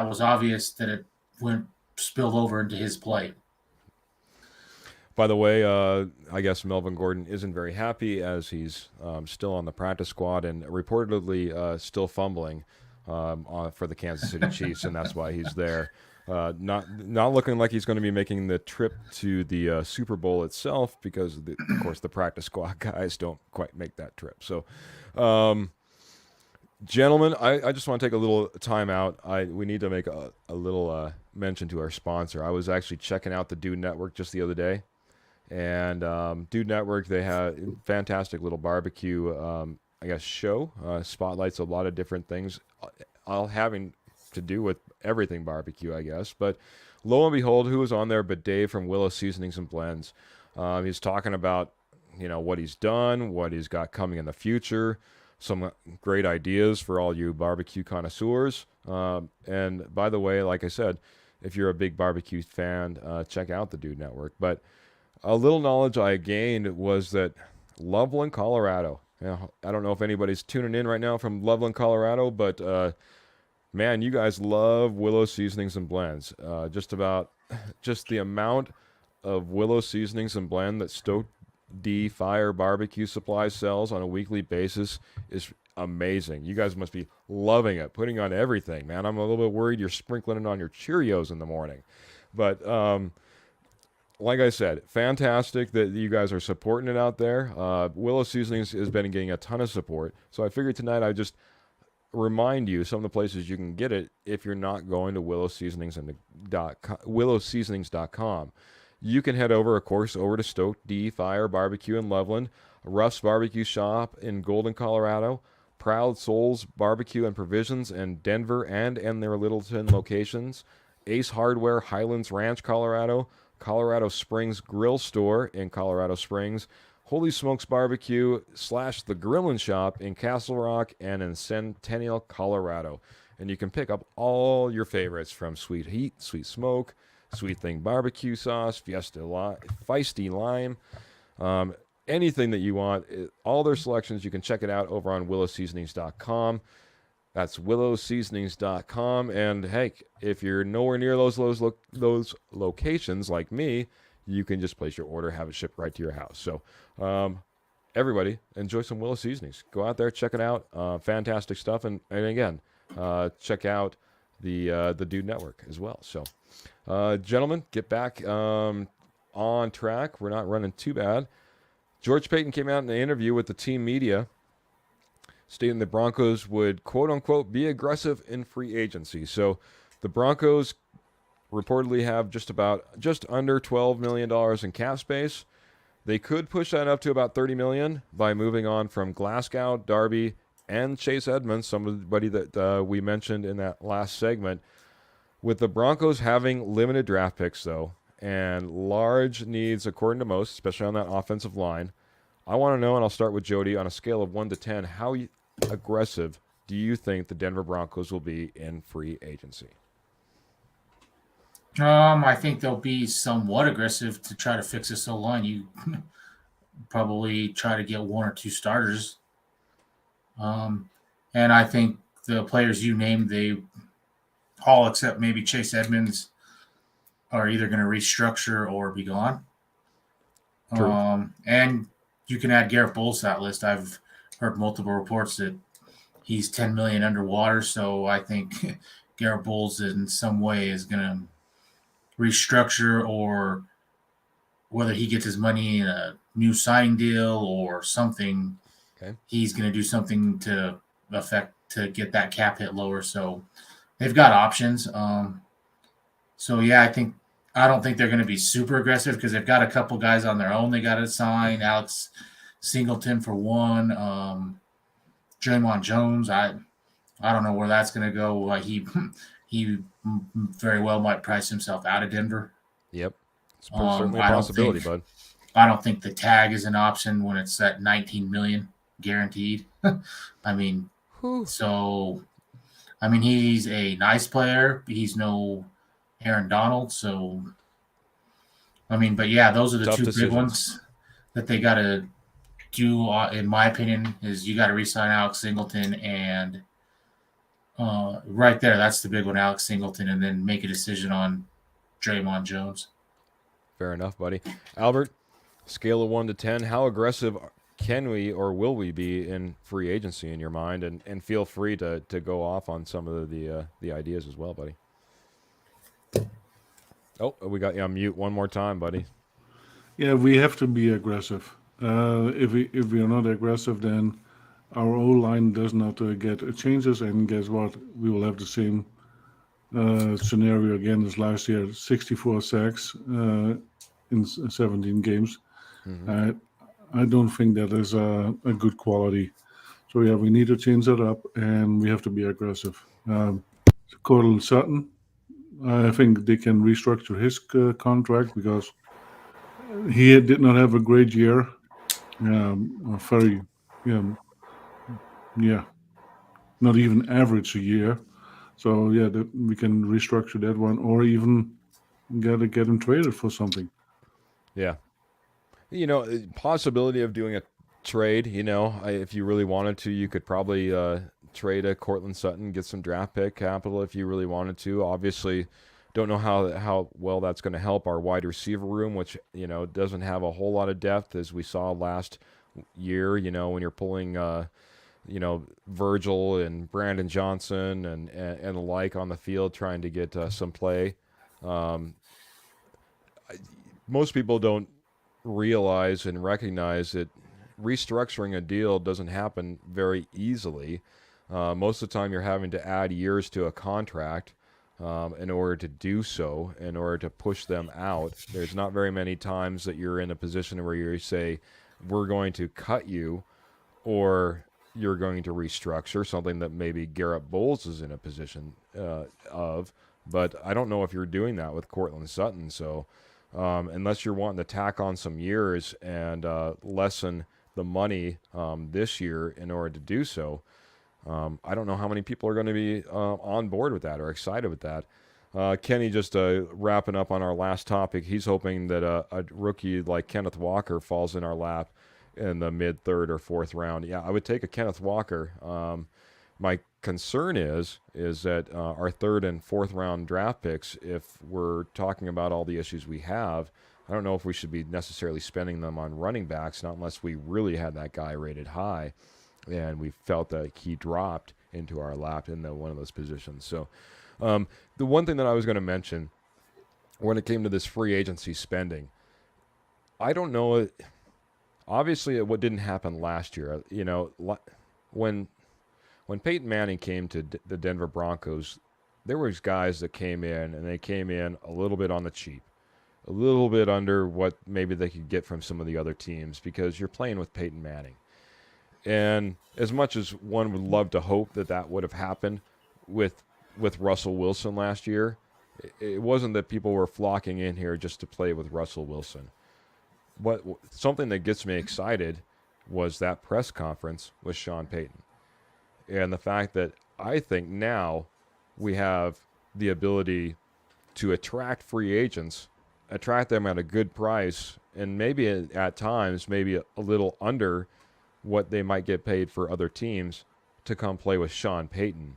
was obvious that it spilled over into his play. By the way, I guess Melvin Gordon isn't very happy as he's still on the practice squad and reportedly still fumbling for the Kansas City Chiefs, and that's why he's there. Not looking like he's going to be making the trip to the Super Bowl itself because, of course, the practice squad guys don't quite make that trip. So, gentlemen, I just want to take a little time out. We need to make a little mention to our sponsor. I was actually checking out the Dude Network just the other day. And Dude Network, they have a fantastic little barbecue, show. Spotlights a lot of different things, all having to do with everything barbecue, I guess. But lo and behold, who was on there but Dave from Willow Seasonings and Blends. He's talking about, what he's done, what he's got coming in the future, some great ideas for all you barbecue connoisseurs. And by the way, like I said, if you're a big barbecue fan, check out the Dude Network. But a little knowledge I gained was that Loveland, Colorado. I don't know if anybody's tuning in right now from Loveland, Colorado, but man, you guys love Willow Seasonings and Blends. Just the amount of Willow Seasonings and Blend that Stoked D Fire Barbecue Supply sells on a weekly basis is amazing. You guys must be loving it, putting on everything, man. I'm a little bit worried you're sprinkling it on your Cheerios in the morning. But like I said, fantastic that you guys are supporting it out there. Willow Seasonings has been getting a ton of support. So I figured tonight I'd just remind you some of the places you can get it if you're not going to willowseasonings.com. You can head over, of course, over to Stoked D Fire Barbecue in Loveland, Russ Barbecue Shop in Golden, Colorado, Proud Souls Barbecue and Provisions in Denver and their Littleton locations, Ace Hardware, Highlands Ranch, Colorado, Colorado Springs Grill Store in Colorado Springs, Holy Smokes Barbecue / The Grillin' Shop in Castle Rock and in Centennial, Colorado. And you can pick up all your favorites from Sweet Heat, Sweet Smoke, Sweet Thing Barbecue Sauce, Feisty Lime, anything that you want. All their selections, you can check it out over on willowseasonings.com. That's willowseasonings.com. And hey, if you're nowhere near those locations like me, you can just place your order, have it shipped right to your house. So everybody, enjoy some Willow Seasonings. Go out there, check it out. Fantastic stuff. And again, check out the Dude Network as well. So, gentlemen, get back on track. We're not running too bad. George Payton came out in an interview with the team media, stating the Broncos would, quote-unquote, be aggressive in free agency. So the Broncos reportedly have just under $12 million in cap space. They could push that up to about $30 million by moving on from Glasgow, Darby, and Chase Edmonds, somebody that we mentioned in that last segment. With the Broncos having limited draft picks, though, and large needs, according to most, especially on that offensive line, I want to know, and I'll start with Jody, on a scale of 1 to 10, how aggressive do you think the Denver Broncos will be in free agency? I think they'll be somewhat aggressive to try to fix this O-line. You probably try to get 1 or 2 starters. And I think the players you named, they all except maybe Chase Edmonds are either going to restructure or be gone. And you can add Garrett Bowles to that list. I've heard multiple reports that he's $10 million underwater, so I think Garrett Bowles in some way is going to restructure, or whether he gets his money in a new signing deal or something, he's going to do something to get that cap hit lower. So they've got options. So yeah, I don't think they're going to be super aggressive because they've got a couple guys on their own they got to sign. Alex Singleton for one. Draymond Jones, I don't know where that's going to go. He very well might price himself out of Denver. Yep. It's certainly a possibility, bud. I don't think the tag is an option when it's at $19 million guaranteed. I mean, he's a nice player. He's no Aaron Donald. So, but yeah, those are the two big ones that they got to do, in my opinion, is you got to re-sign Alex Singleton and right there, that's the big one, Alex Singleton, and then make a decision on Draymond Jones. Fair enough, buddy. Albert, scale of 1 to 10, how aggressive can we or will we be in free agency in your mind? And feel free to go off on some of the ideas as well, buddy. Oh, we got you on mute one more time, buddy. Yeah, we have to be aggressive. If we are not aggressive, then our O-line does not get changes, and guess what? We will have the same scenario again as last year, 64 sacks in 17 games. Mm-hmm. I don't think that is a good quality. So, yeah, we need to change that up, and we have to be aggressive. Cortland Sutton, I think they can restructure his contract because he did not have a great year. Not even average a year. So, yeah, we can restructure that one, or even get him traded for something. Yeah. Possibility of doing a trade, if you really wanted to, you could probably trade a Cortland Sutton, get some draft pick capital if you really wanted to. Obviously, don't know how well that's going to help our wide receiver room, which, doesn't have a whole lot of depth, as we saw last year, when you're pulling Virgil and Brandon Johnson and the like on the field trying to get some play. Most people don't realize and recognize that restructuring a deal doesn't happen very easily. Most of the time you're having to add years to a contract in order to do so, in order to push them out. There's not very many times that you're in a position where you say, we're going to cut you, or you're going to restructure, something that maybe Garrett Bowles is in a position of. But I don't know if you're doing that with Cortland Sutton. So unless you're wanting to tack on some years and lessen the money this year in order to do so. I don't know how many people are going to be on board with that or excited with that. Kenny, just wrapping up on our last topic, he's hoping that a rookie like Kenneth Walker falls in our lap in the mid third or fourth round. Yeah, I would take a Kenneth Walker. My concern is that our third and fourth round draft picks, if we're talking about all the issues we have, I don't know if we should be necessarily spending them on running backs, not unless we really had that guy rated high and we felt that he dropped into our lap in one of those positions. So the one thing that I was going to mention when it came to this free agency spending, I don't know. Obviously, what didn't happen last year, when Peyton Manning came to the Denver Broncos, there was guys that came in, and they came in a little bit on the cheap, a little bit under what maybe they could get from some of the other teams because you're playing with Peyton Manning. And as much as one would love to hope that would have happened with Russell Wilson last year, it wasn't that people were flocking in here just to play with Russell Wilson. Something that gets me excited was that press conference with Sean Payton. And the fact that I think now we have the ability to attract free agents, attract them at a good price, and maybe at times, maybe a little under what they might get paid for other teams to come play with Sean Payton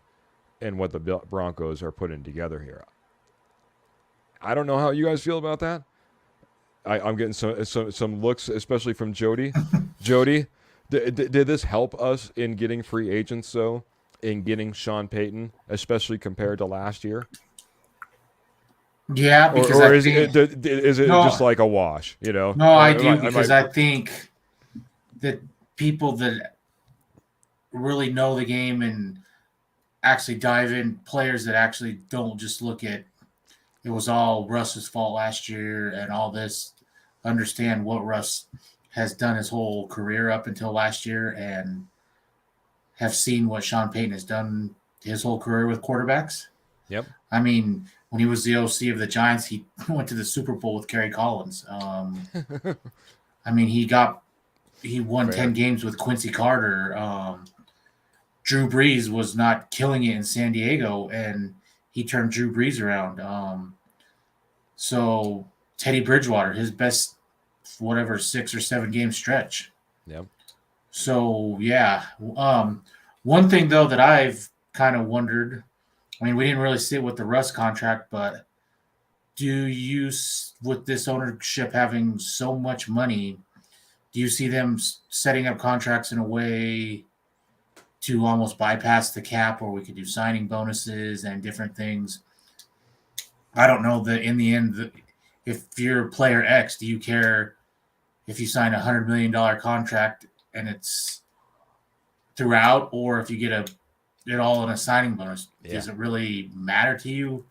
and what the Broncos are putting together here. I don't know how you guys feel about that. I'm getting some looks, especially from Jody. Jody, did this help us in getting free agents, though, in getting Sean Payton, especially compared to last year? Yeah, because or is it just like a wash? No, I do, because I think that people that really know the game and actually dive in, players that actually don't just look at it was all Russ's fault last year and all this, understand what Russ has done his whole career up until last year and have seen what Sean Payton has done his whole career with quarterbacks. Yep. I mean, when he was the OC of the Giants, he went to the Super Bowl with Kerry Collins. I mean, he won 10 games with Quincy Carter. Drew Brees was not killing it in San Diego, and he turned Drew Brees around. So Teddy Bridgewater, his best, 6 or 7 game stretch. Yep. So, yeah. One thing, though, that I've kind of wondered, I mean, we didn't really see it with the Russ contract, but do you, with this ownership having so much money, do you see them setting up contracts in a way to almost bypass the cap, or we could do signing bonuses and different things? I don't know that in the end, if you're player X, do you care if you sign $100 million contract and it's throughout, or if you get it all in a signing bonus? Yeah. Does it really matter to you?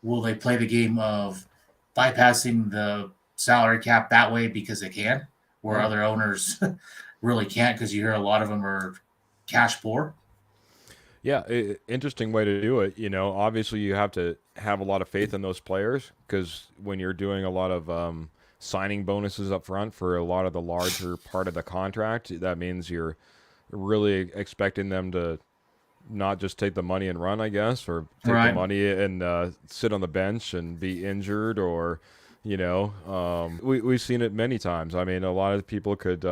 Will they play the game of bypassing the salary cap that way because they can, where other owners really can't, because you hear a lot of them are cash poor? Yeah, interesting way to do it. Obviously you have to have a lot of faith in those players, because when you're doing a lot of signing bonuses up front for a lot of the larger part of the contract, that means you're really expecting them to not just take the money and run, I guess, or take the money and sit on the bench and be injured, or, we've seen it many times. I mean, a lot of people could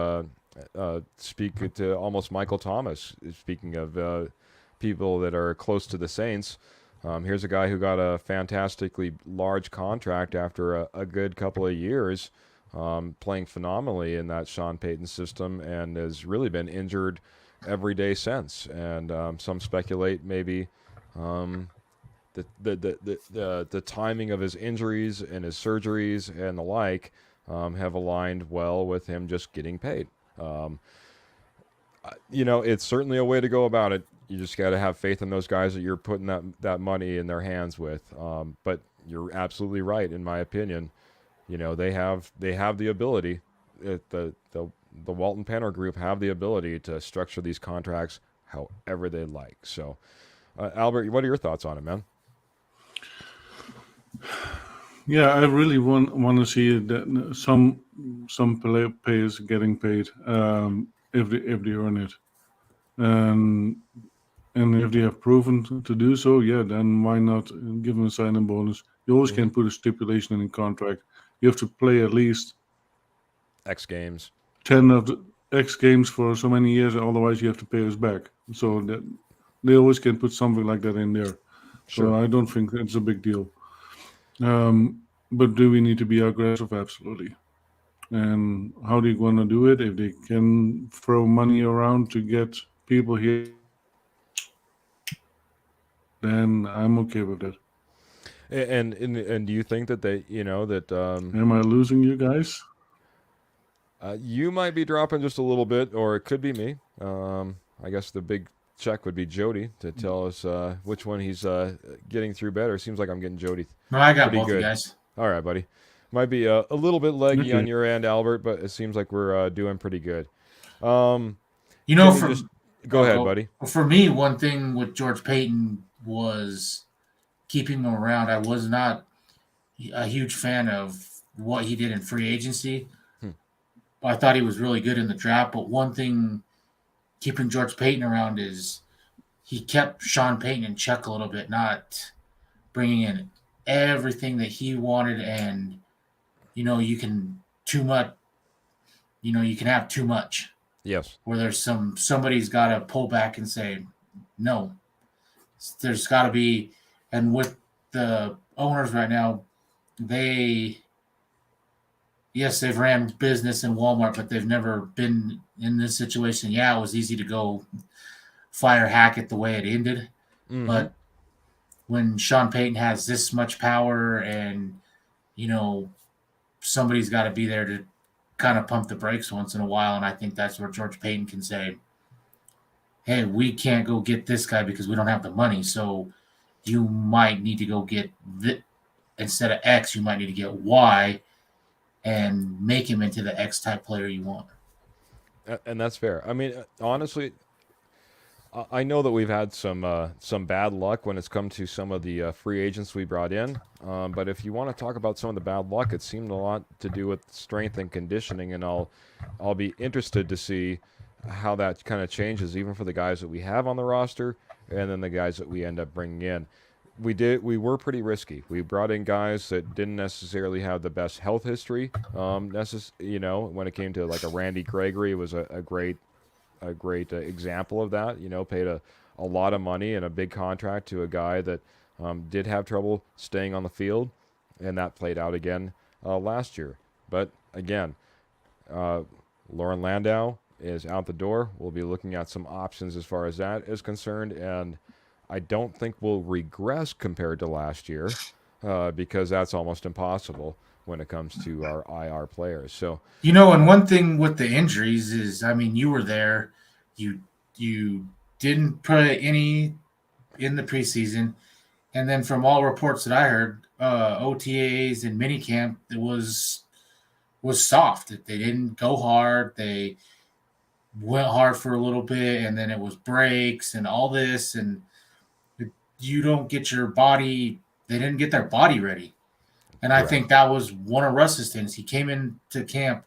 speak to almost Michael Thomas, speaking of people that are close to the Saints. Here's a guy who got a fantastically large contract after a good couple of years, playing phenomenally in that Sean Payton system, and has really been injured every day since. And some speculate maybe the timing of his injuries and his surgeries and the like have aligned well with him just getting paid. It's certainly a way to go about it. You just got to have faith in those guys that you're putting that money in their hands with. But you're absolutely right, in my opinion. They have the ability. The Walton Penner Group have the ability to structure these contracts however they like. So, Albert, what are your thoughts on it, man? Yeah, I really want to see that some players getting paid if they earn it, and if they have proven to do so, yeah, then why not give them a signing bonus? You always Hmm. can put a stipulation in the contract. You have to play at least X Games. 10 of the X games for so many years, otherwise you have to pay us back. So that they always can put something like that in there. So Sure. I don't think it's a big deal. But do we need to be aggressive? Absolutely. And how do you want to do it? If they can throw money around to get people here, then I'm okay with that. And do you think that they, that Am I losing you guys? you might be dropping just a little bit, or it could be me. I guess the big check would be Jody to tell us which one he's getting through better. Seems like I'm getting Jody No, I got pretty both you good. guys. All right, buddy. Might be a little bit leggy on Okay. your end, Albert, but it seems like we're doing pretty good. Um, You know, can you for just go ahead, buddy? for me, one thing with George Payton was keeping him around. I was not a huge fan of what he did in free agency. Hmm. I thought he was really good in the draft, but one thing keeping George Payton around is he kept Sean Payton in check a little bit, not bringing in everything that he wanted. And you can too much. You can have too much. Yes. Where there's somebody's got to pull back and say no. There's got to be, and with the owners right now, they yes, they've ran business in Walmart, but they've never been in this situation. Yeah, it was easy to go fire Hackett the way it ended, Mm-hmm. but when Sean Payton has this much power, and you know somebody's got to be there to kind of pump the brakes once in a while, and I think that's where George Payton can say, "Hey, we can't go get this guy because we don't have the money. So you might need to go get this instead of X. You might need to get Y." And make him into the X type player you want. And that's fair. I mean, honestly, I know that we've had some bad luck when it's come to some of the free agents we brought in. But if you want to talk about some of the bad luck, it seemed a lot to do with strength and conditioning, and I'll be interested to see how that kind of changes, even for the guys that we have on the roster, and then the guys that we end up bringing in. We were pretty risky. We brought in guys that didn't necessarily have the best health history. When it came to like a Randy Gregory was a great example of that. Paid a lot of money and a big contract to a guy that did have trouble staying on the field, and that played out again last year. But again, Lauren Landau is out the door. We'll be looking at some options as far as that is concerned, and I don't think we'll regress compared to last year because that's almost impossible when it comes to our IR players. So, And one thing with the injuries is, I mean, you were there. You didn't put any in the preseason, and then from all reports that I heard, OTAs and minicamp it was soft. They didn't go hard. They went hard for a little bit, and then it was breaks and all this, and you don't get your body. They didn't get their body ready, and I correct. think that was one of Russ's things. He came into camp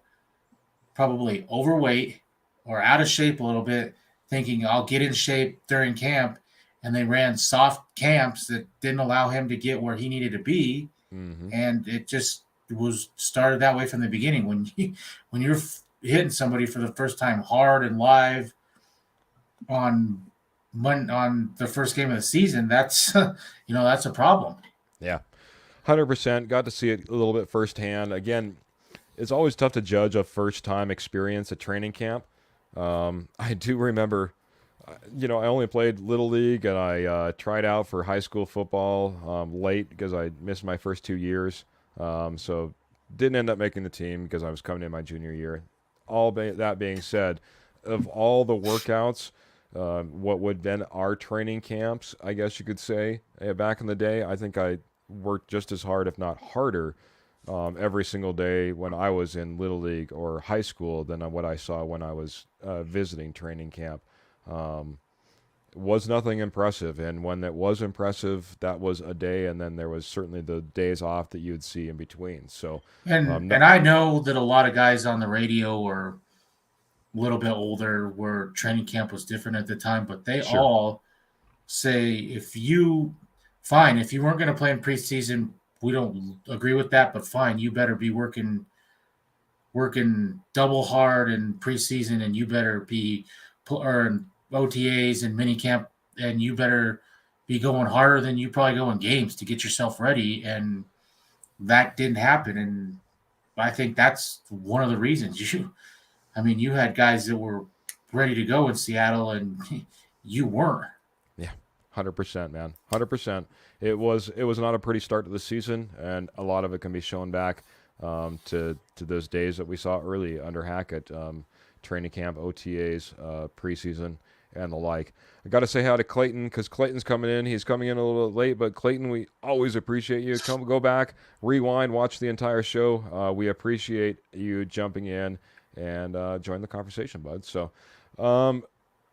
probably overweight or out of shape a little bit, thinking I'll get in shape during camp, and they ran soft camps that didn't allow him to get where he needed to be, Mm-hmm. and it just was started that way from the beginning. When you're hitting somebody for the first time hard and live on the first game of the season, that's that's a problem. Yeah, 100%. Got to see it a little bit firsthand. Again, it's always tough to judge a first-time experience at training camp. I do remember, I only played Little League, and I tried out for high school football late because I missed my first 2 years. So didn't end up making the team because I was coming in my junior year. That being said, of all the workouts, what would been our training camps, I guess you could say, back in the day, I think I worked just as hard, if not harder, every single day when I was in Little League or high school than what I saw when I was visiting training camp. was nothing impressive. And when it was impressive, that was a day, and then there was certainly the days off that you'd see in between. So, And I know that a lot of guys on the radio were a little bit older, where training camp was different at the time, but they Sure. all say if you weren't going to play in preseason, we don't agree with that, but fine, you better be working double hard in preseason, and you better be or OTAs and mini camp, and you better be going harder than you probably go in games to get yourself ready. And that didn't happen. And I think that's one of the reasons you had guys that were ready to go in Seattle, and you weren't. Yeah, 100%, man, 100%. It was not a pretty start to the season, and a lot of it can be shown back to those days that we saw early under Hackett, training camp, OTAs, preseason, and the like. I got to say hi to Clayton, because Clayton's coming in. He's coming in a little bit late, but Clayton, we always appreciate you. Go back, rewind, watch the entire show. We appreciate you jumping in and join the conversation, bud. So,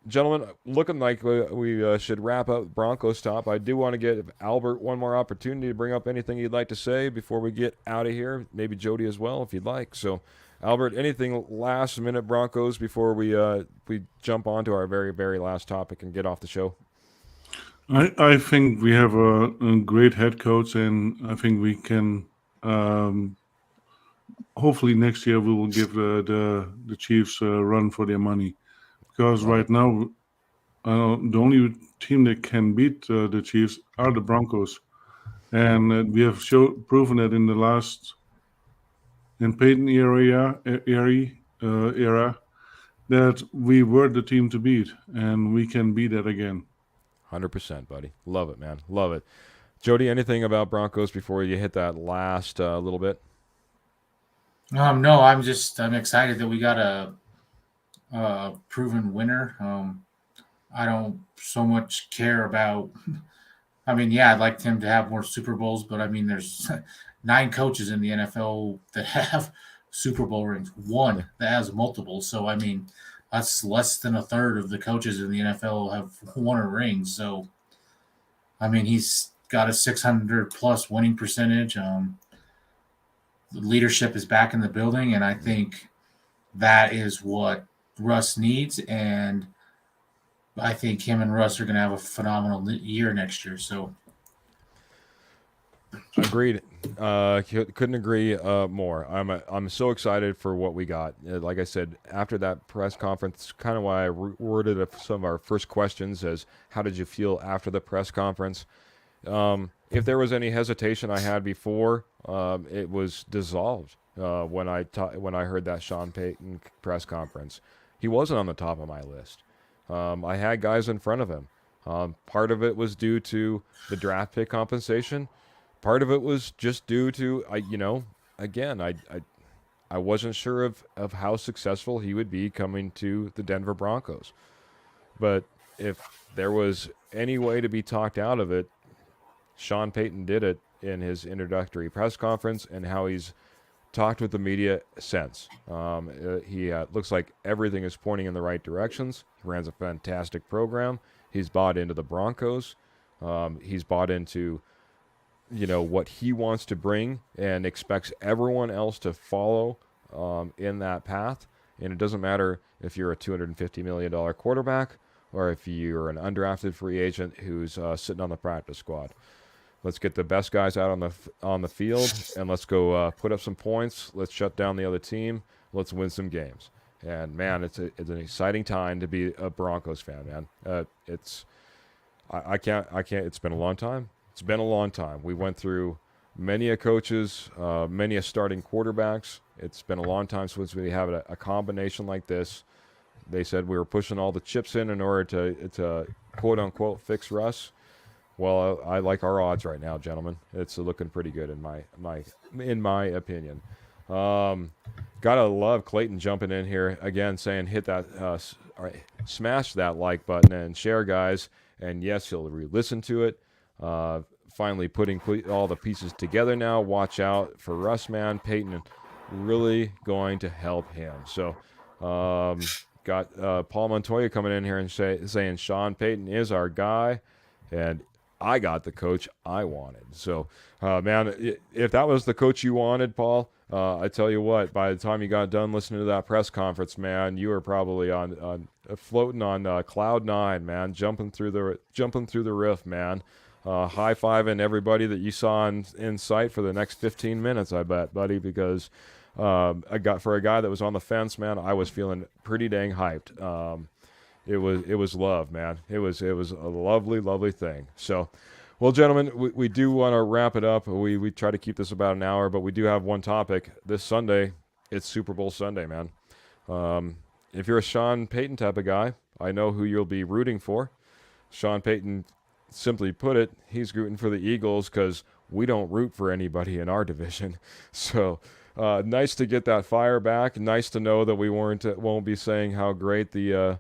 gentlemen, looking like we should wrap up Broncos Top. I do want to give Albert one more opportunity to bring up anything you'd like to say before we get out of here. Maybe Jody as well, if you'd like. So, Albert, anything last minute Broncos before we jump on to our very, very last topic and get off the show? I think we have a great head coach, and I think we can. Hopefully next year we will give the Chiefs a run for their money, because right now the only team that can beat the Chiefs are the Broncos, and we have proven that in the last Payton era that we were the team to beat, and we can be that again. 100%, buddy. Love it, man. Love it. Jody, anything about Broncos before you hit that last little bit? No, I'm excited that we got a proven winner. I don't so much care about. I'd like him to have more Super Bowls, but there's 9 coaches in the NFL that have Super Bowl rings. One that has multiple. So that's less than a third of the coaches in the NFL have won a ring. So he's got a 600+ winning percentage. The leadership is back in the building, and I think that is what Russ needs. And I think him and Russ are going to have a phenomenal year next year. So, agreed. Couldn't agree more. I'm so excited for what we got. Like I said, after that press conference, kind of why I worded some of our first questions as, how did you feel after the press conference? If there was any hesitation I had before, it was dissolved when I heard that Sean Payton press conference. He wasn't on the top of my list. I had guys in front of him. Part of it was due to the draft pick compensation. Part of it was just due to I wasn't sure of how successful he would be coming to the Denver Broncos. But if there was any way to be talked out of it, Sean Payton did it in his introductory press conference, and how he's talked with the media since. He looks like everything is pointing in the right directions. He runs a fantastic program. He's bought into the Broncos. He's bought into what he wants to bring, and expects everyone else to follow in that path. And it doesn't matter if you're a $250 million quarterback or if you're an undrafted free agent who's sitting on the practice squad. Let's get the best guys out on the field, and let's go put up some points. Let's shut down the other team. Let's win some games. And man, it's an exciting time to be a Broncos fan, man. I can't. It's been a long time. It's been a long time. We went through many a coaches, many a starting quarterbacks. It's been a long time since we have a combination like this. They said we were pushing all the chips in order to quote unquote fix Russ. Well, I like our odds right now, gentlemen. It's looking pretty good in my opinion. Gotta love Clayton jumping in here again, saying hit that, smash that like button and share, guys. And yes, he'll re-listen to it. Finally putting all the pieces together now. Watch out for Russ, man. Payton really going to help him. So got Paul Montoya coming in here and saying Sean Payton is our guy, and I got the coach I wanted. So, man, if that was the coach you wanted, Paul, I tell you what, by the time you got done listening to that press conference, man, you were probably on floating on cloud nine, man, jumping through the roof, man. High-fiving everybody that you saw in sight for the next 15 minutes, I bet, buddy, because for a guy that was on the fence, man, I was feeling pretty dang hyped. It was love, man. It was a lovely, lovely thing. So, well, gentlemen, we do want to wrap it up. We try to keep this about an hour, but we do have one topic. This Sunday, it's Super Bowl Sunday, man. If you're a Sean Payton type of guy, I know who you'll be rooting for. Sean Payton, simply put it, he's rooting for the Eagles because we don't root for anybody in our division. So, nice to get that fire back. Nice to know that we won't be saying how great the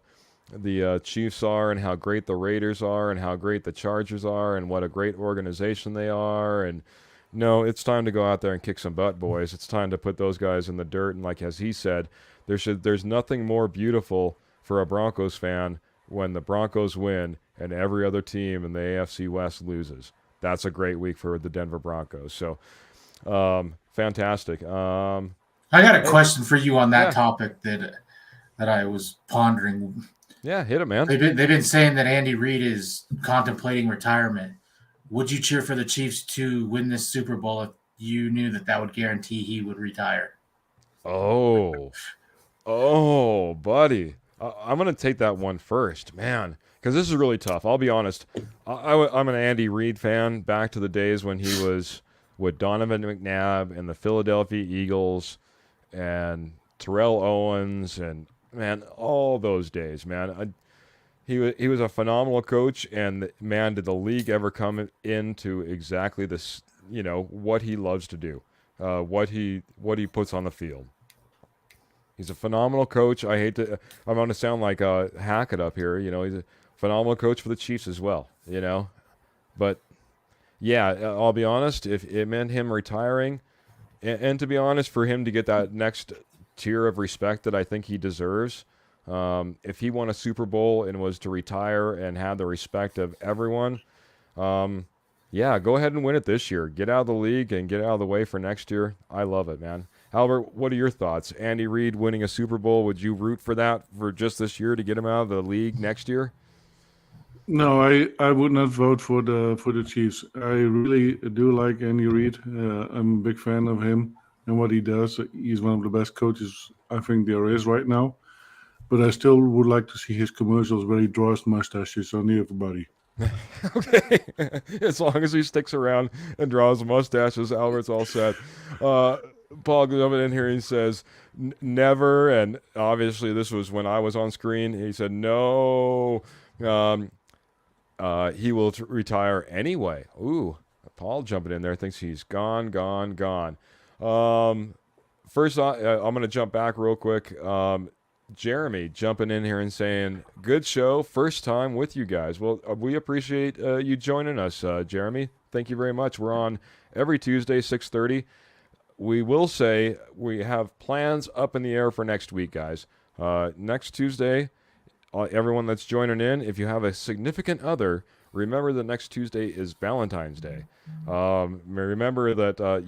Chiefs are and how great the Raiders are and how great the Chargers are and what a great organization they are. And no, it's time to go out there and kick some butt, boys. It's time to put those guys in the dirt. And like as he said, there's nothing more beautiful for a Broncos fan when the Broncos win and every other team in the AFC West loses. That's a great week for the Denver Broncos. So, fantastic. I got a question for you on that topic that I was pondering. Yeah, hit it, man. They've been saying that Andy Reid is contemplating retirement. Would you cheer for the Chiefs to win this Super Bowl if you knew that would guarantee he would retire? Oh, buddy. I'm going to take that one first, man, because this is really tough. I'll be honest. I'm an Andy Reid fan back to the days when he was with Donovan McNabb and the Philadelphia Eagles and Terrell Owens and, man, all those days, man. He was a phenomenal coach, and, man, did the league ever come into exactly this, what he loves to do, what he puts on the field. He's a phenomenal coach. I'm going to sound like Hackett up here. He's a phenomenal coach for the Chiefs as well, But, yeah, I'll be honest, if it meant him retiring, and to be honest, for him to get that next tier of respect that I think he deserves, if he won a Super Bowl and was to retire and have the respect of everyone, yeah, go ahead and win it this year. Get out of the league and get out of the way for next year. I love it, man. Albert, what are your thoughts? Andy Reid winning a Super Bowl, would you root for that for just this year to get him out of the league next year? No, I would not vote for the Chiefs. I really do like Andy Reid. I'm a big fan of him and what he does. He's one of the best coaches I think there is right now. But I still would like to see his commercials where he draws mustaches on everybody. Okay. As long as he sticks around and draws mustaches, Albert's all set. Paul coming in here, he says, never, and obviously this was when I was on screen, he said, no, he will retire anyway. Ooh, Paul jumping in there thinks he's gone. First, I'm going to jump back real quick. Jeremy jumping in here and saying, good show, first time with you guys. Well, we appreciate you joining us, Jeremy. Thank you very much. We're on every Tuesday, 6:30. We will say we have plans up in the air for next week, guys. Next Tuesday, everyone that's joining in, if you have a significant other, remember that next Tuesday is Valentine's Day. Remember that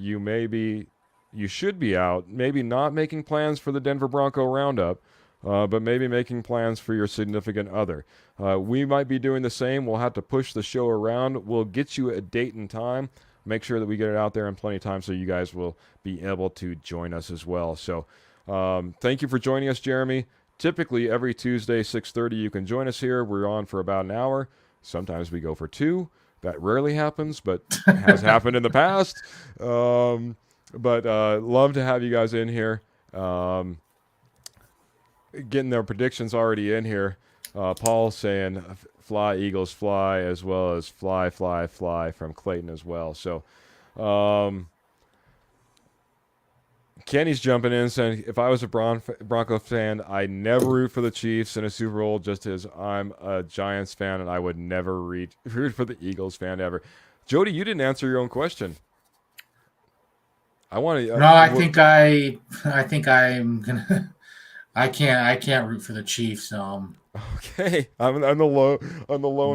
you should be out, maybe not making plans for the Denver Bronco Roundup, but maybe making plans for your significant other. We might be doing the same. We'll have to push the show around. We'll get you a date and time. Make sure that we get it out there in plenty of time so you guys will be able to join us as well. So thank you for joining us, Jeremy. Typically, every Tuesday, 6:30, you can join us here. We're on for about an hour. Sometimes we go for 2. That rarely happens, but has happened in the past. But love to have you guys in here. Getting their predictions already in here. Paul saying fly, Eagles, fly, as well as fly, fly, fly from Clayton as well. So Kenny's jumping in saying, if I was a Bronco fan, I never root for the Chiefs in a Super Bowl, just as I'm a Giants fan, and I would never root for the Eagles fan ever. Jody, you didn't answer your own question. I want to. No, I think I'm gonna. I can't root for the Chiefs. Okay, I'm the lone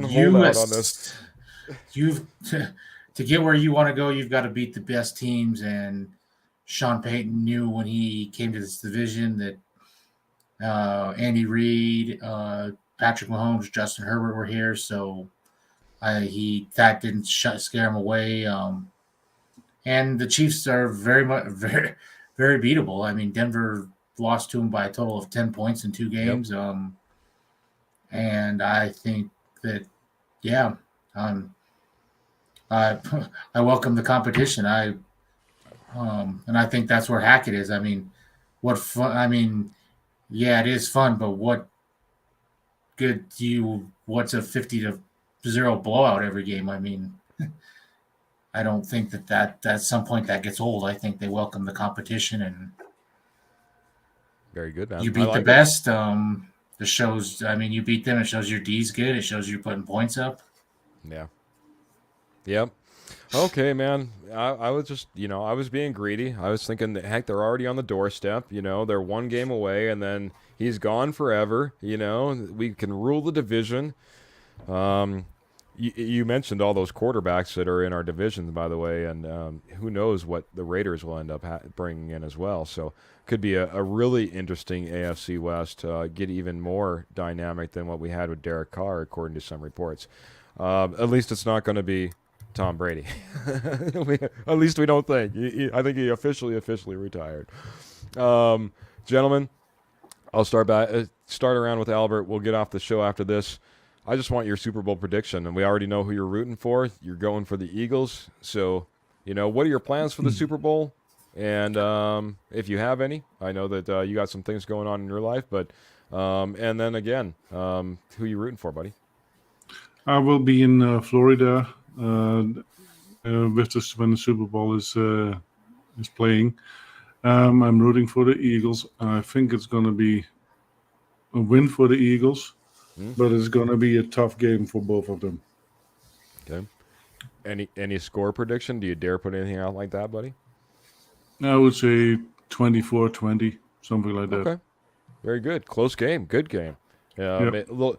You holdout on this. you've to get where you want to go, you've got to beat the best teams. And Sean Payton knew when he came to this division that Andy Reid, Patrick Mahomes, Justin Herbert were here, so that didn't scare him away. And the Chiefs are very very beatable. I mean, Denver lost to them by a total of 10 points in 2 games. Yep. And I think that, yeah, I I welcome the competition. And I think that's where Hackett is. I mean, what fun! I mean, yeah, it is fun, but what's a 50-0 blowout every game? I mean, I don't think that at some point that gets old. I think they welcome the competition, and Very good, man. you I beat like the it. best. It shows. I mean, you beat them. It shows your D's good. It shows you're putting points up. Yeah. Yep. Okay, man. I was just, I was being greedy. I was thinking that, heck, they're already on the doorstep. They're 1 game away, and then he's gone forever. We can rule the division. You mentioned all those quarterbacks that are in our division, by the way, and who knows what the Raiders will end up bringing in as well. So could be a really interesting AFC West, get even more dynamic than what we had with Derek Carr, according to some reports. At least it's not going to be Tom Brady. At least we don't think. I think he officially retired. Gentlemen, I'll start around with Albert. We'll get off the show after this. I just want your Super Bowl prediction, and we already know who you're rooting for. You're going for the Eagles. So, what are your plans for the Super Bowl? And if you have any, I know that you got some things going on in your life, but and then again, who are you rooting for, buddy? I will be in Florida when the Super Bowl is playing. I'm rooting for the Eagles. I think it's going to be a win for the Eagles, but it's going to be a tough game for both of them. Okay. Any score prediction? Do you dare put anything out like that, buddy? I would say 24-20, something like that. Okay. Very good. Close game. Good game. Yep. A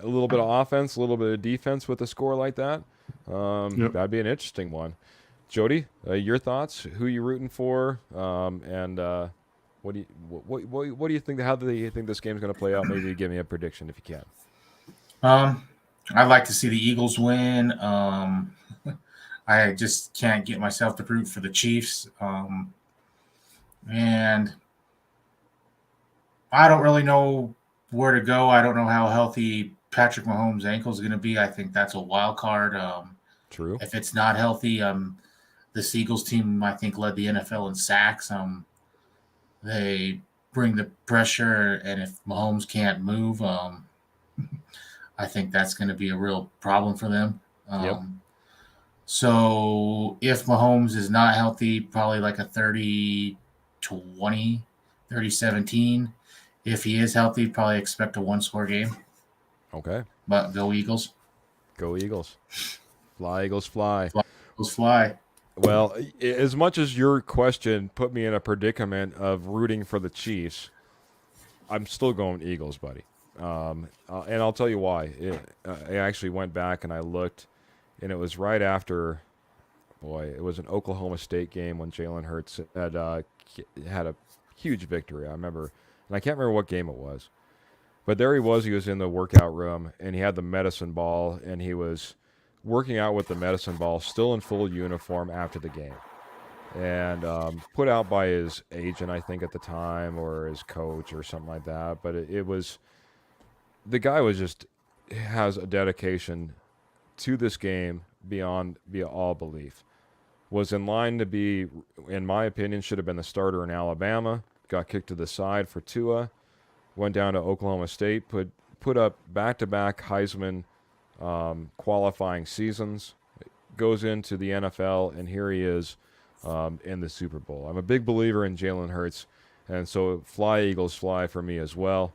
little bit of offense, a little bit of defense with a score like that. Yep. That'd be an interesting one. Jody, your thoughts? Who you rooting for? And what do you think? How do you think this game's going to play out? Maybe give me a prediction if you can. I'd like to see the Eagles win. I just can't get myself to root for the Chiefs. And I don't really know where to go. I don't know how healthy Patrick Mahomes' ankle is going to be. I think that's a wild card. True. If it's not healthy, the Eagles team, I think, led the NFL in sacks. They bring the pressure, and if Mahomes can't move, I think that's going to be a real problem for them. Yep. So if Mahomes is not healthy, probably like a 30-20, 30-17. If he is healthy, probably expect a 1-score game. Okay. But go Eagles. Go Eagles. Fly, Eagles, fly. Eagles fly. Well, as much as your question put me in a predicament of rooting for the Chiefs, I'm still going Eagles, buddy. And I'll tell you why. I actually went back and I looked, and it was right after, it was an Oklahoma State game when Jalen Hurts had a huge victory. I remember, and I can't remember what game it was. But there he was in the workout room, and he had the medicine ball, and he was working out with the medicine ball, still in full uniform after the game. And put out by his agent, I think, at the time, or his coach or something like that. But it was, the guy has a dedication to this game beyond all belief. Was in line to be, in my opinion, should have been the starter in Alabama. Got kicked to the side for Tua. Went down to Oklahoma State, put up back-to-back Heisman qualifying seasons, goes into the NFL, and here he is in the Super Bowl. I'm a big believer in Jalen Hurts, and so fly, Eagles, fly for me as well.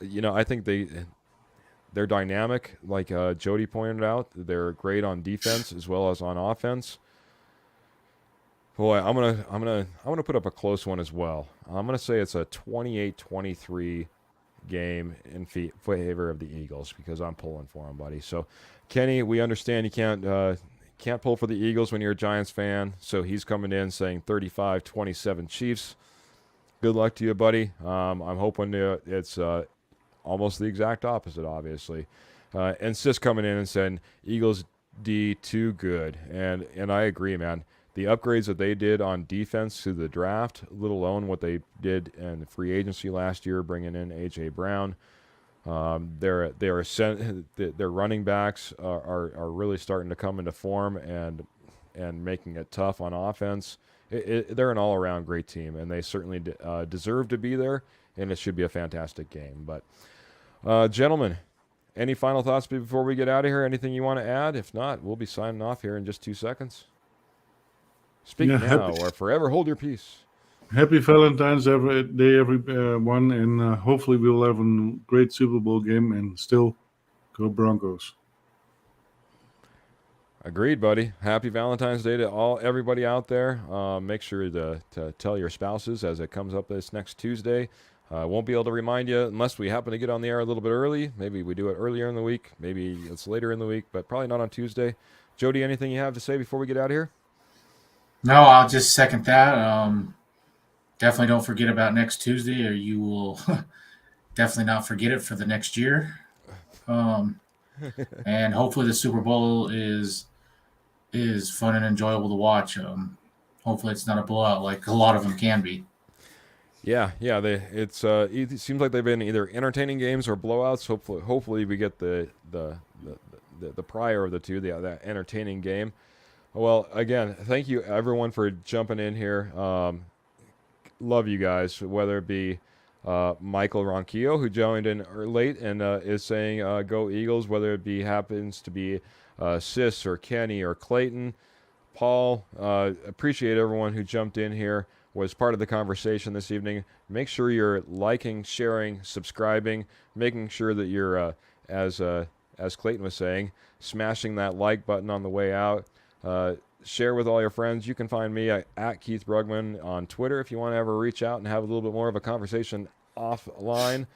I think they're dynamic, like Jody pointed out. They're great on defense as well as on offense. Boy, I'm gonna put up a close one as well. I'm gonna say it's a 28-23 game in favor of the Eagles because I'm pulling for them, buddy. So, Kenny, we understand you can't pull for the Eagles when you're a Giants fan. So he's coming in saying 35-27 Chiefs. Good luck to you, buddy. I'm hoping it's almost the exact opposite, obviously. And Sis coming in and saying Eagles D too good, and I agree, man. The upgrades that they did on defense through the draft, let alone what they did in free agency last year, bringing in A.J. Brown. Their running backs are really starting to come into form and making it tough on offense. They're an all-around great team, and they certainly deserve to be there, and it should be a fantastic game. But, gentlemen, any final thoughts before we get out of here? Anything you want to add? If not, we'll be signing off here in just 2 seconds. Speak now or forever hold your peace. Happy Valentine's Day, everyone, and hopefully we'll have a great Super Bowl game and still go Broncos. Agreed, buddy. Happy Valentine's Day to everybody out there. Make sure to tell your spouses as it comes up this next Tuesday. Won't be able to remind you unless we happen to get on the air a little bit early. Maybe we do it earlier in the week. Maybe it's later in the week, but probably not on Tuesday. Jody, anything you have to say before we get out of here? No, I'll just second that. Definitely don't forget about next Tuesday, or you will definitely not forget it for the next year. And hopefully the Super Bowl is fun and enjoyable to watch. Hopefully it's not a blowout like a lot of them can be. Yeah. It seems like they've been either entertaining games or blowouts. Hopefully we get the prior of the two, that entertaining game. Well, again, thank you everyone for jumping in here. Love you guys, whether it be Michael Ronquillo, who joined in late and is saying go Eagles, whether it happens to be Sis or Kenny or Clayton, Paul. Appreciate everyone who jumped in here, was part of the conversation this evening. Make sure you're liking, sharing, subscribing, making sure that you're, as Clayton was saying, smashing that like button on the way out. Share with all your friends. You can find me at Keith Brugman on Twitter if you want to ever reach out and have a little bit more of a conversation offline.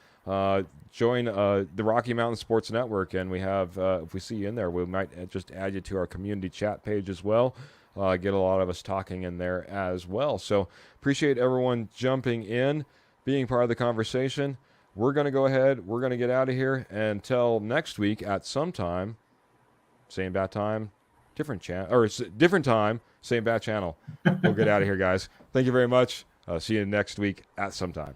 Join the Rocky Mountain Sports Network, and we have, if we see you in there, we might just add you to our community chat page as well. Get a lot of us talking in there as well. So appreciate everyone jumping in, being part of the conversation. We're going to go ahead. We're going to get out of here until next week at some time. Same bat time. Different channel, or different time, same bat channel. We'll get out of here, guys. Thank you very much. See you next week at some time.